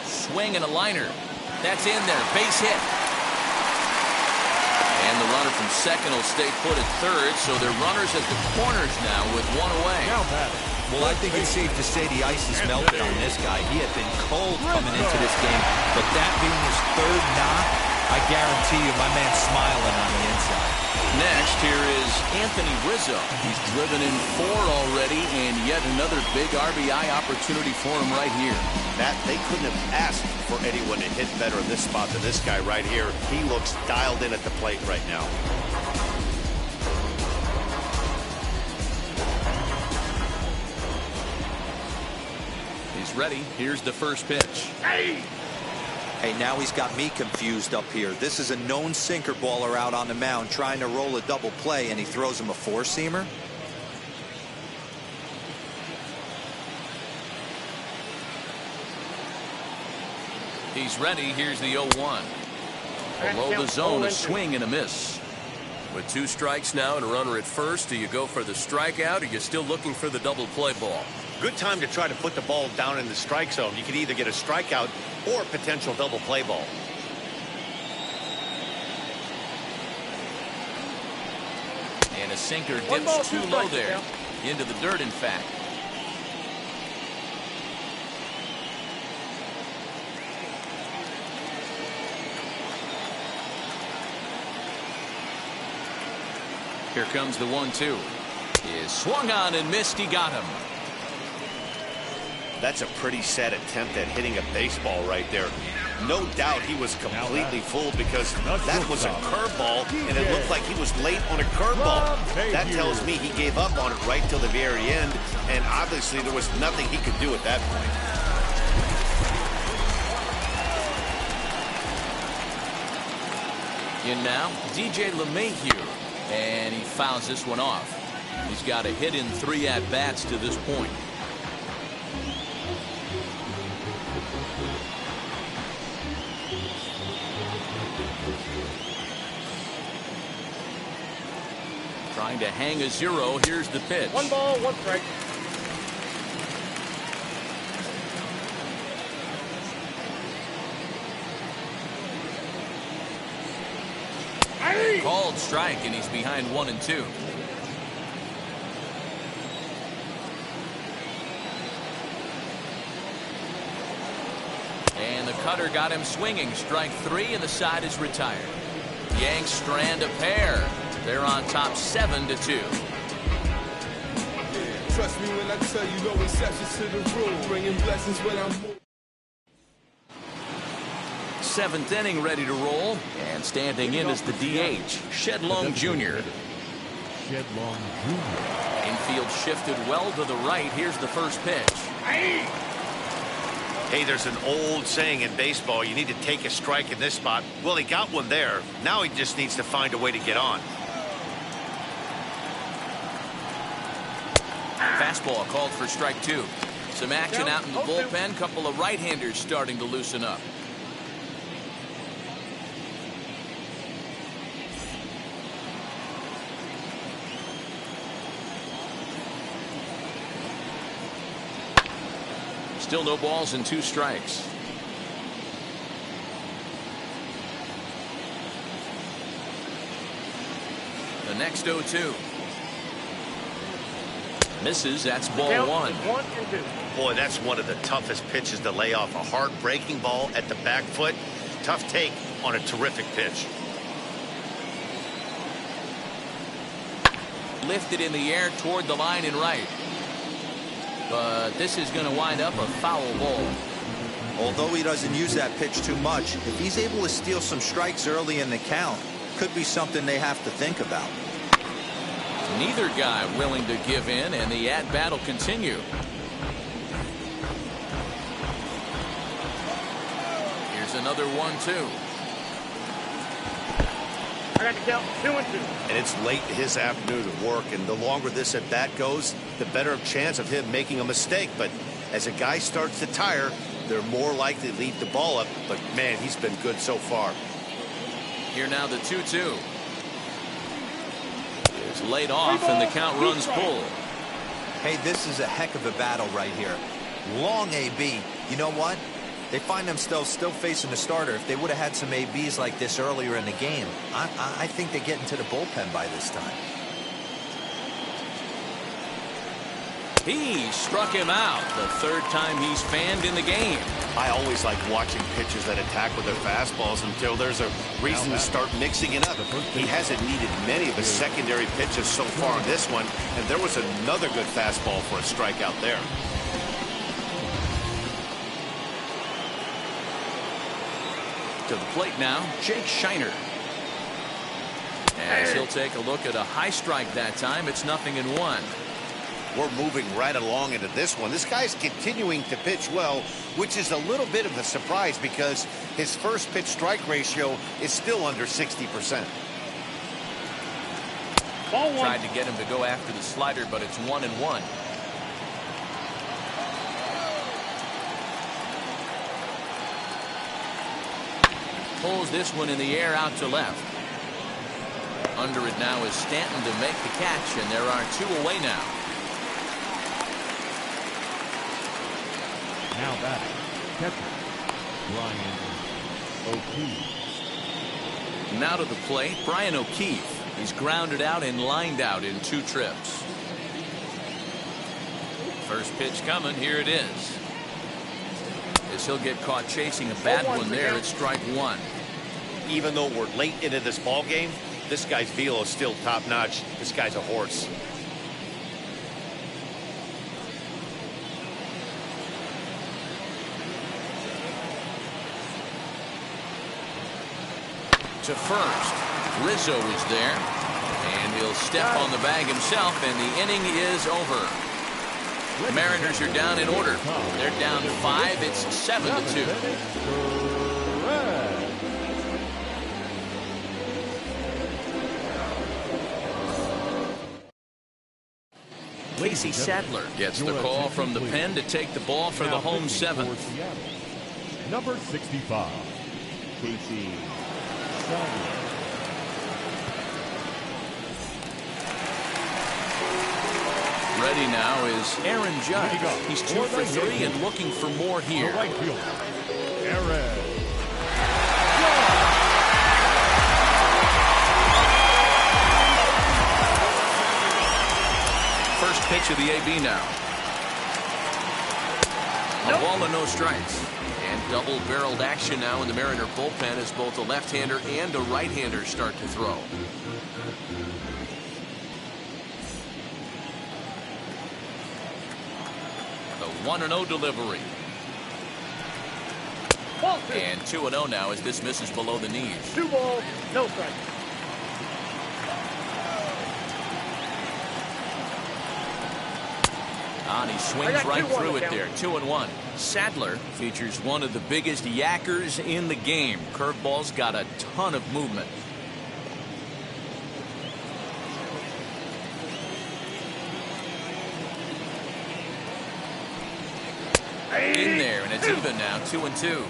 [SPEAKER 3] Swing and a liner. That's in there. Base hit. And the runner Runner from second will stay put at third, so they're runners at the corners now with one away.
[SPEAKER 4] Well, I think it's safe to say the ice is melted on this guy. He had been cold coming into this game, but that being his third knock, I guarantee you my man's smiling on the inside.
[SPEAKER 3] Next, here is Anthony Rizzo. He's driven in 4 already, and yet another big RBI opportunity for him right here.
[SPEAKER 5] Matt, they couldn't have asked for anyone to hit better in this spot than this guy right here. He looks dialed in at the plate right now.
[SPEAKER 3] He's ready. Here's the first pitch.
[SPEAKER 4] Hey, now he's got me confused up here. This is a known sinker baller out on the mound trying to roll a double play, and he throws him a four-seamer.
[SPEAKER 3] He's ready. Here's the 0-1. Below the zone, a swing and a miss.
[SPEAKER 11] With 2 strikes now and a runner at first, do you go for the strikeout or are you still looking for the double play ball?
[SPEAKER 5] Good time to try to put the ball down in the strike zone. You could either get a strikeout or a potential double play ball.
[SPEAKER 3] And a sinker dips too low there. Into the dirt, in fact. Here comes the 1-2. Is swung on and missed. He got him.
[SPEAKER 5] That's a pretty sad attempt at hitting a baseball right there. No doubt he was completely fooled because that was a curveball and it looked like he was late on a curveball. That tells me he gave up on it right till the very end, and obviously there was nothing he could do at that point.
[SPEAKER 3] In now, DJ LeMahieu, and he fouls this one off. He's got a hit in 3 at-bats to this point. Trying to hang a 0. Here's the pitch.
[SPEAKER 8] 1 ball, 1 strike.
[SPEAKER 3] Called strike, and he's behind 1-2. And the cutter got him swinging. Strike 3, and the side is retired. Yanks strand a pair. They're on top 7-2.
[SPEAKER 12] Trust me when I tell you no exceptions to the rule. Bringing blessings when I'm.
[SPEAKER 3] 7th inning ready to roll, and standing in is the DH, Shedlong Jr. Infield shifted well to the right. Here's the first pitch.
[SPEAKER 5] Hey, there's an old saying in baseball, you need to take a strike in this spot. Well, he got one there. Now he just needs to find a way to get on.
[SPEAKER 3] Fastball called for strike 2. Some action out in the bullpen. Couple of right-handers starting to loosen up. Still no balls and 2 strikes. The next 0-2. Misses. That's ball 1.
[SPEAKER 8] 1-2.
[SPEAKER 5] Boy, that's one of the toughest pitches to lay off. A hard breaking ball at the back foot. Tough take on a terrific pitch.
[SPEAKER 3] Lifted in the air toward the line and right. But this is going to wind up a foul ball.
[SPEAKER 4] Although he doesn't use that pitch too much, if he's able to steal some strikes early in the count, could be something they have to think about.
[SPEAKER 3] Neither guy willing to give in, and the at-bat will continue. Here's another 1-2.
[SPEAKER 8] I got to count 2-2.
[SPEAKER 5] And it's late in his afternoon of work, and the longer this at bat goes, the better chance of him making a mistake. But as a guy starts to tire, they're more likely to leave the ball up. But man, he's been good so far.
[SPEAKER 3] Here now the 2-2. It's laid off, and the count runs full.
[SPEAKER 4] Hey, this is a heck of a battle right here. Long AB. You know what? They find themselves still facing the starter. If they would have had some ABs like this earlier in the game, I think they get into the bullpen by this time.
[SPEAKER 3] He struck him out the third time he's fanned in the game.
[SPEAKER 5] I always like watching pitchers that attack with their fastballs until there's a reason to start mixing it up. He hasn't needed many of his secondary pitches so far in this one, and there was another good fastball for a strikeout there.
[SPEAKER 3] To the plate now, Jake Shiner. As he'll take a look at a high strike that time, it's 0-1.
[SPEAKER 5] We're moving right along into this one. This guy's continuing to pitch well, which is a little bit of a surprise because his first pitch strike ratio is still under 60%.
[SPEAKER 8] Ball one.
[SPEAKER 3] Tried to get him to go after the slider, but it's 1-1. Pulls this one in the air out to left. Under it now is Stanton to make the catch, and there are 2 away now.
[SPEAKER 6] Now batting, catcher, Brian O'Keefe.
[SPEAKER 3] Now to the plate, Brian O'Keefe. He's grounded out and lined out in 2 trips. First pitch coming, here it is. As he'll get caught chasing a bad one there, it's strike 1.
[SPEAKER 5] Even though we're late into this ball game, this guy's velo is still top-notch. This guy's a horse.
[SPEAKER 3] To first, Rizzo is there, and he'll step on the bag himself, and the inning is over. The Mariners are down in order. They're down 5. It's 7-2. Casey Sadler gets the call from the pen to take the ball for the home 7th.
[SPEAKER 6] Number 65, Casey Sadler.
[SPEAKER 3] Ready now is Aaron Judge. He's 2 for 3 and looking for more here.
[SPEAKER 6] Right fielder, Aaron.
[SPEAKER 3] First pitch of the AB now. A ball and no strikes. And double-barreled action now in the Mariner bullpen as both a left-hander and a right-hander start to throw. The 1-0 delivery. And 2-0 now as this misses below the knees.
[SPEAKER 8] 2 balls, no strikes.
[SPEAKER 3] And he swings right through it there. 2-1. Sadler features one of the biggest yackers in the game. Curveball's got a ton of movement. In there, and it's even now. 2-2.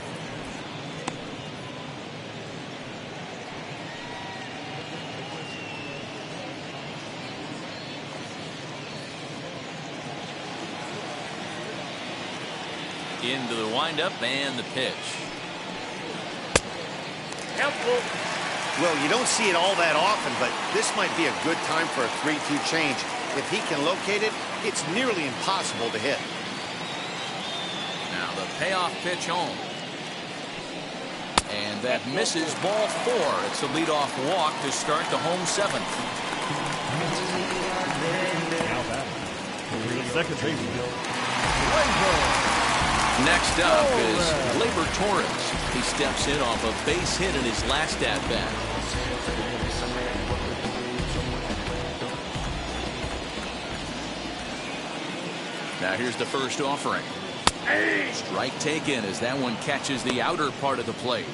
[SPEAKER 3] Into the windup and the pitch.
[SPEAKER 8] Helpful.
[SPEAKER 5] Well, you don't see it all that often, but this might be a good time for a 3-2 change. If he can locate it, it's nearly impossible to hit.
[SPEAKER 3] Now the payoff pitch home. And that misses ball 4. It's a leadoff walk to start the home 7th.
[SPEAKER 6] Now batting, the second baseman,
[SPEAKER 3] Next up is Gleyber Torres. He steps in off a base hit in his last at-bat. Now here's the first offering. Strike taken as that one catches the outer part of the plate.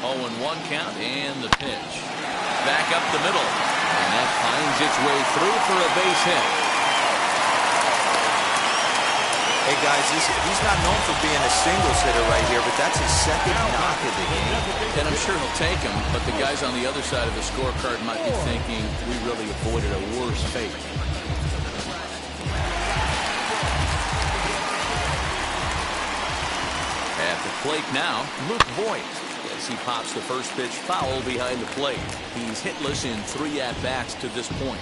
[SPEAKER 3] Oh, and 1 count and the pitch. Back up the middle. And that finds its way through for a base hit.
[SPEAKER 4] Hey, guys, he's not known for being a singles hitter right here, but that's his second knock of the game.
[SPEAKER 3] And I'm sure he'll take him, but the guys on the other side of the scorecard might be thinking we really avoided a worse fate. At the plate now, Luke Voigt, as he pops the first pitch foul behind the plate. He's hitless in 3 at-bats to this point.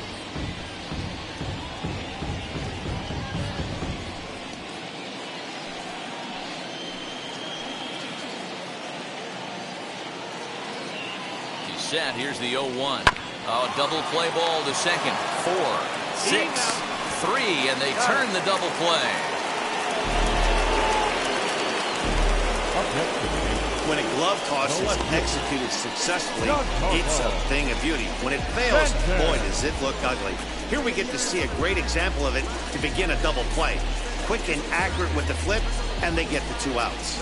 [SPEAKER 3] Set. Here's the 0-1. Oh, double play ball to second. 4, 6, 3, and they turn the double play.
[SPEAKER 5] When a glove toss is executed successfully, it's a thing of beauty. When it fails, boy, does it look ugly. Here we get to see a great example of it to begin a double play. Quick and accurate with the flip, and they get the 2 outs.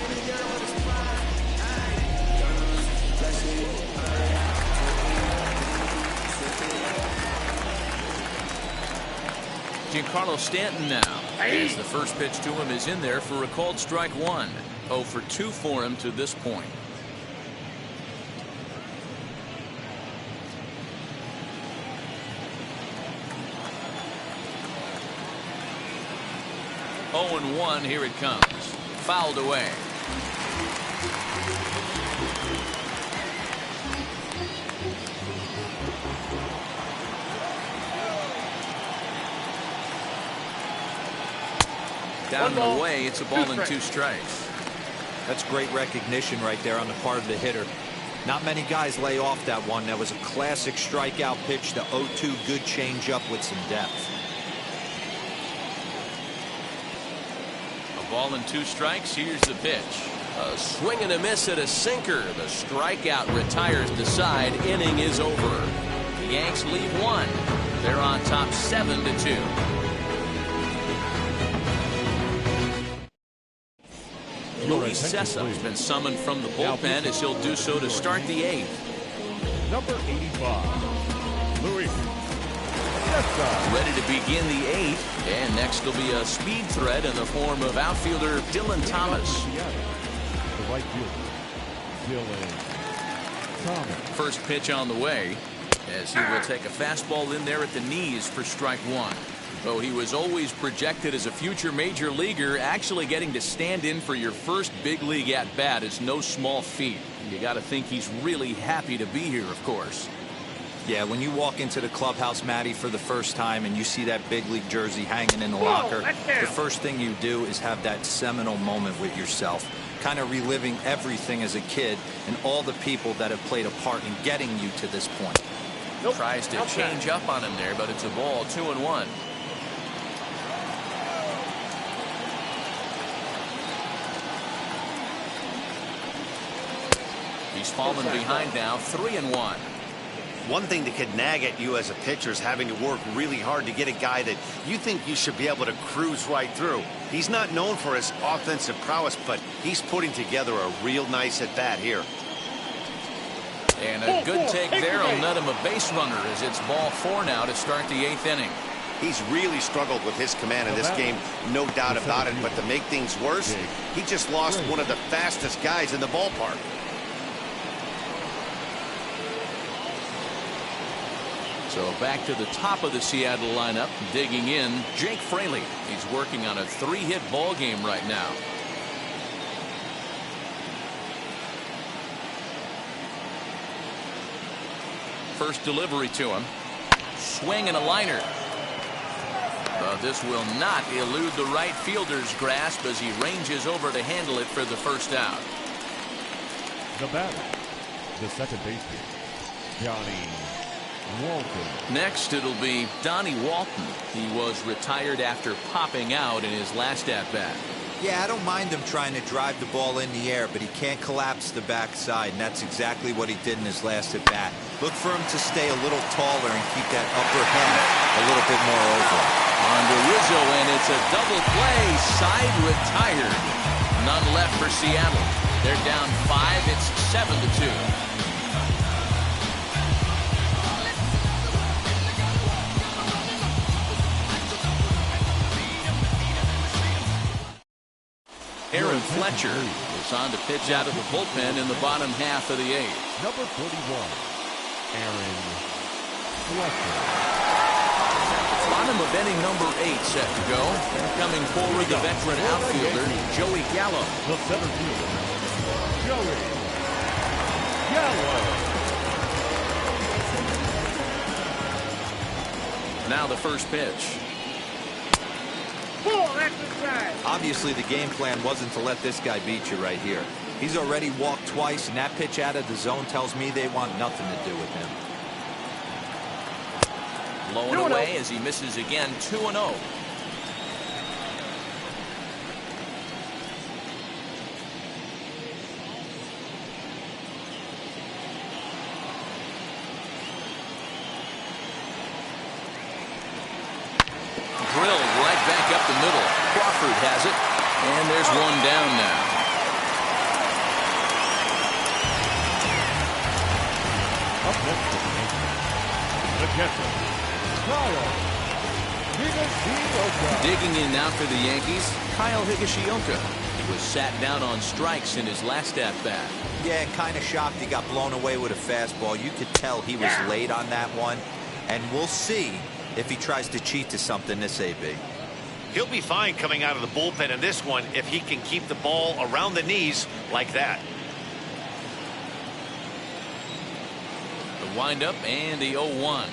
[SPEAKER 3] Giancarlo Stanton now, as the first pitch to him is in there for a called strike 1. 0 for 2 for him to this point. Oh and 1, here it comes. Fouled away. Down and away, it's a ball and 2 strikes.
[SPEAKER 4] That's great recognition right there on the part of the hitter. Not many guys lay off that one. That was a classic strikeout pitch. The 0-2, good changeup with some depth.
[SPEAKER 3] A ball and 2 strikes. Here's the pitch.
[SPEAKER 11] A swing and a miss at a sinker. The strikeout retires the side. Inning is over.
[SPEAKER 3] The Yanks lead 1. They're on top 7-2. Luis Cessa's been summoned from the bullpen as he'll do so to start the 8th.
[SPEAKER 6] Number 85, Luis Cessa.
[SPEAKER 3] Ready to begin the 8th, and next will be a speed threat in the form of outfielder Dylan Thomas.
[SPEAKER 6] The right fielder, Dylan Thomas.
[SPEAKER 3] First pitch on the way, as he will take a fastball in there at the knees for strike 1. Though he was always projected as a future major leaguer, actually getting to stand in for your first big league at bat is no small feat. You got to think he's really happy to be here, of course.
[SPEAKER 4] Yeah, when you walk into the clubhouse, Matty, for the first time and you see that big league jersey hanging in the locker, the first thing you do is have that seminal moment with yourself, kind of reliving everything as a kid and all the people that have played a part in getting you to this point.
[SPEAKER 3] Tries to change up on him there, but it's a ball. 2-1. He's fallen behind now. 3-1.
[SPEAKER 5] One thing that could nag at you as a pitcher is having to work really hard to get a guy that you think you should be able to cruise right through. He's not known for his offensive prowess, but he's putting together a real nice at-bat here.
[SPEAKER 3] And a good take there will net him a base runner as it's ball 4 now to start the 8th inning.
[SPEAKER 5] He's really struggled with his command in this game, no doubt about it. But to make things worse, he just lost one of the fastest guys in the ballpark.
[SPEAKER 3] So back to the top of the Seattle lineup, digging in, Jake Fraley. He's working on a 3-hit ball game right now. First delivery to him. Swing and a liner. But this will not elude the right fielder's grasp as he ranges over to handle it for the first out.
[SPEAKER 6] The batter, the second baseman, Johnny Walton.
[SPEAKER 3] Next, it'll be Donnie Walton. He was retired after popping out in his last at-bat.
[SPEAKER 4] Yeah, I don't mind him trying to drive the ball in the air, but he can't collapse the backside, and that's exactly what he did in his last at-bat. Look for him to stay a little taller and keep that upper half a little bit more oval.
[SPEAKER 3] On to Rizzo, and it's a double play. Side retired. None left for Seattle. They're down 5. It's 7-2. Fletcher is on to pitch out of the bullpen in the bottom half of the 8th.
[SPEAKER 6] Number 41, Aaron Fletcher.
[SPEAKER 3] Bottom of inning number 8 set to go. And coming forward, the veteran outfielder, Joey Gallo.
[SPEAKER 6] The center fielder, Joey Gallo.
[SPEAKER 3] Now the first pitch.
[SPEAKER 4] Obviously, the game plan wasn't to let this guy beat you right here. He's already walked twice, and that pitch out of the zone tells me they want nothing to do with him.
[SPEAKER 3] Low and away as he misses again, 2-0. Drilled right back up the middle. Crawford has it, and there's one down now.
[SPEAKER 6] Up next, the catcher, Kyle Higashioka.
[SPEAKER 3] Digging in now for the Yankees, Kyle Higashioka. He was sat down on strikes in his last at-bat.
[SPEAKER 4] Yeah, kind of shocked he got blown away with a fastball. You could tell he was late on that one, and we'll see if he tries to cheat to something this AB.
[SPEAKER 5] He'll be fine coming out of the bullpen in this one if he can keep the ball around the knees like that.
[SPEAKER 3] The windup and the 0-1.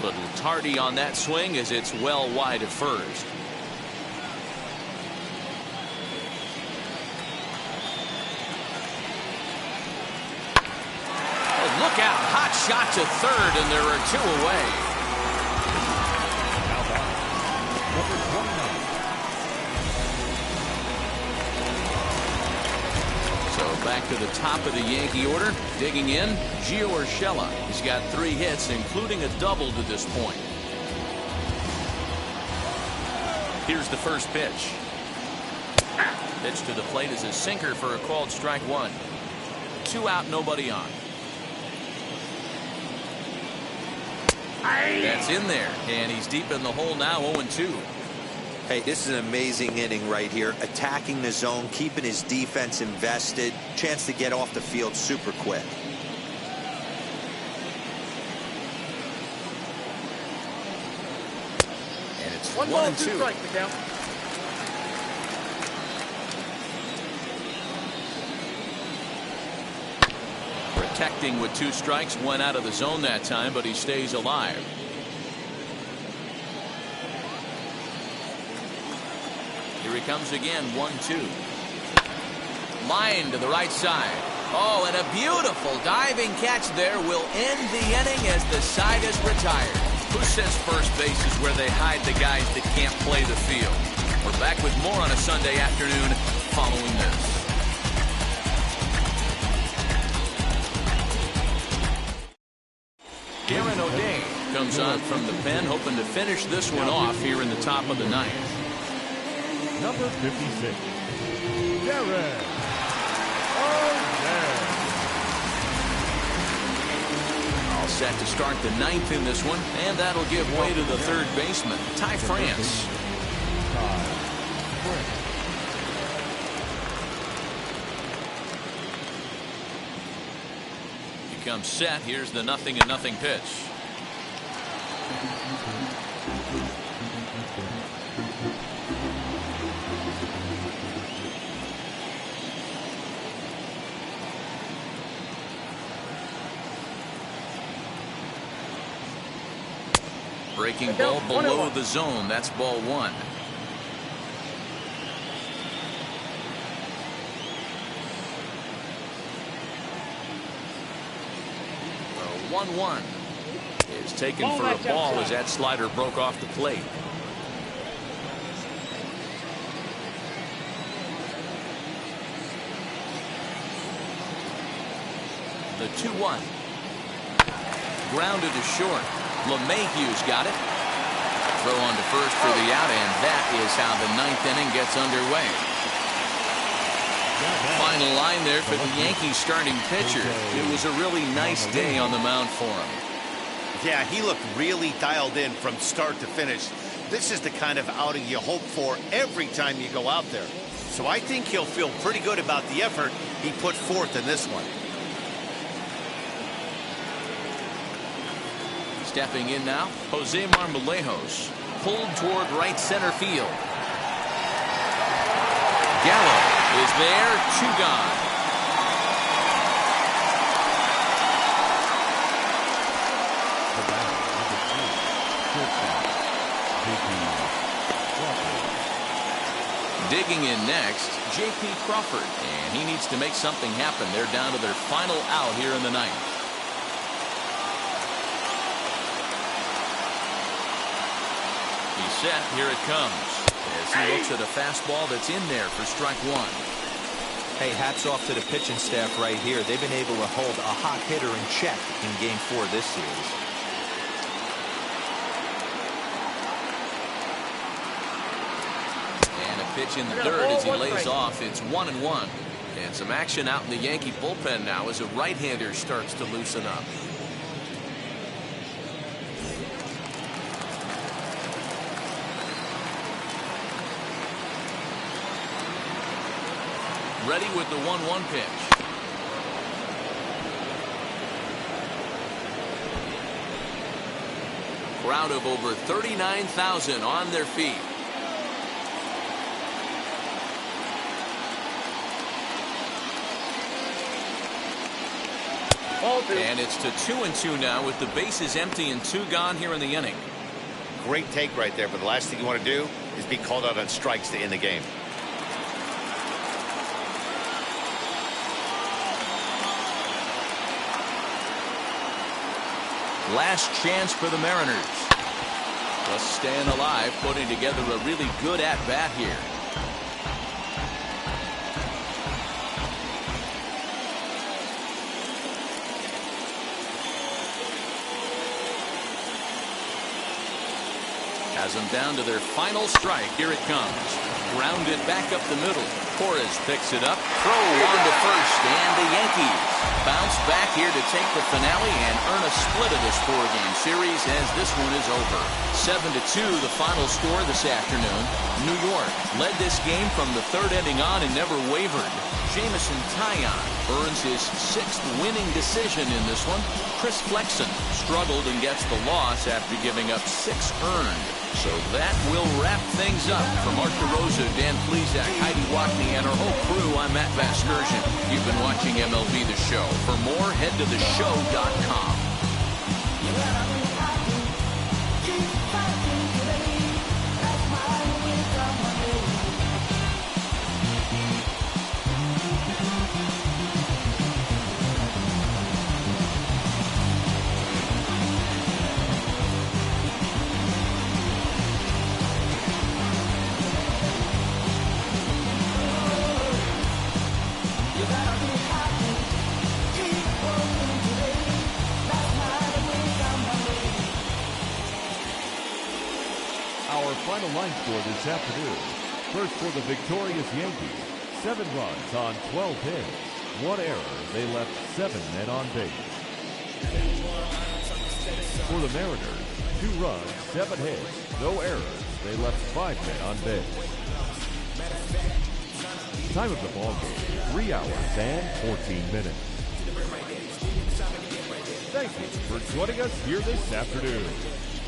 [SPEAKER 3] Little tardy on that swing as it's well wide at first. Oh, look out. Hot shot to third, and there are 2 away. Back to the top of the Yankee order. Digging in, Gio Urshela. He's got 3 hits, including a double to this point. Here's the first pitch. Pitch to the plate is a sinker for a called strike 1. 2 out, nobody on. That's in there, and he's deep in the hole now, 0-2.
[SPEAKER 4] Hey, this is an amazing inning right here. Attacking the zone, keeping his defense invested. Chance to get off the field super quick.
[SPEAKER 3] And it's
[SPEAKER 8] 1-2.
[SPEAKER 3] Protecting with 2 strikes, went out of the zone that time, but he stays alive. Here he comes again, 1-2. Line to the right side. Oh, and a beautiful diving catch there will end the inning as the side is retired. Who says first base is where they hide the guys that can't play the field? We're back with more on a Sunday afternoon following this. Aaron O'Day comes on from the pen, hoping to finish this one off here in the top of the 9th.
[SPEAKER 6] Number 56, Darren O'Day.
[SPEAKER 3] All set to start the 9th in this one, and that'll give way to the 3rd baseman, Ty France. He comes set. Here's the 0-0 pitch. Breaking ball below the zone. That's ball 1. 1-1 is taken for a ball as that slider broke off the plate. The 2-1. Grounded to short. LeMahieu's got it. Throw on to first for the out, and that is how the 9th inning gets underway. Final line there for the Yankees starting pitcher. It was a really nice day on the mound for him.
[SPEAKER 5] Yeah, he looked really dialed in from start to finish. This is the kind of outing you hope for every time you go out there. So I think he'll feel pretty good about the effort he put forth in this one.
[SPEAKER 3] Stepping in now, Jose Marmolejos, pulled toward right center field. Gallo is there, 2 gone. Digging in next, J.P. Crawford, and he needs to make something happen. They're down to their final out here in the ninth. He's set. Here it comes. As he looks at a fastball that's in there for strike 1.
[SPEAKER 4] Hey, hats off to the pitching staff right here. They've been able to hold a hot hitter in check in Game 4 this series.
[SPEAKER 3] And a pitch in the dirt as he lays off. It's 1-1. And some action out in the Yankee bullpen now as a right-hander starts to loosen up. Ready with the 1-1 pitch. Crowd of over 39,000 on their feet. And it's to 2-2 now with the bases empty and 2 gone here in the inning.
[SPEAKER 5] Great take right there, but the last thing you want to do is be called out on strikes to end the game.
[SPEAKER 3] Last chance for the Mariners. Just staying alive, putting together a really good at-bat here. Has them down to their final strike. Here it comes. Grounded back up the middle. Torres picks it up. Throw on to first, and the Yankees bounce back here to take the finale and earn a split of this 4-game series as this one is over. 7-2 the final score this afternoon. New York led this game from the 3rd inning on and never wavered. Jamison Taillon earns his 6th winning decision in this one. Chris Flexen struggled and gets the loss after giving up 6 earned. So that will wrap things up. For Mark DeRosa, Dan Plesac, Heidi Wackney, and our whole crew, I'm Matt Vasgersian. You've been watching MLB The Show. For more, head to theshow.com.
[SPEAKER 6] Final line score this afternoon. First for the victorious Yankees, 7 runs on 12 hits. 1 error. They left 7 men on base. For the Mariners, 2 runs, 7 hits, no errors. They left 5 men on base. Time of the ball game, 3 hours and 14 minutes. Thank you for joining us here this afternoon.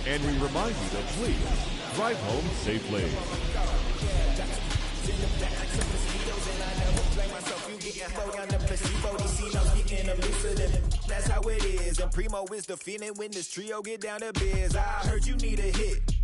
[SPEAKER 6] And we remind you to please drive home safely.
[SPEAKER 1] That's how it is. And Primo is the feeling when this trio get down to biz. I heard you need a hit.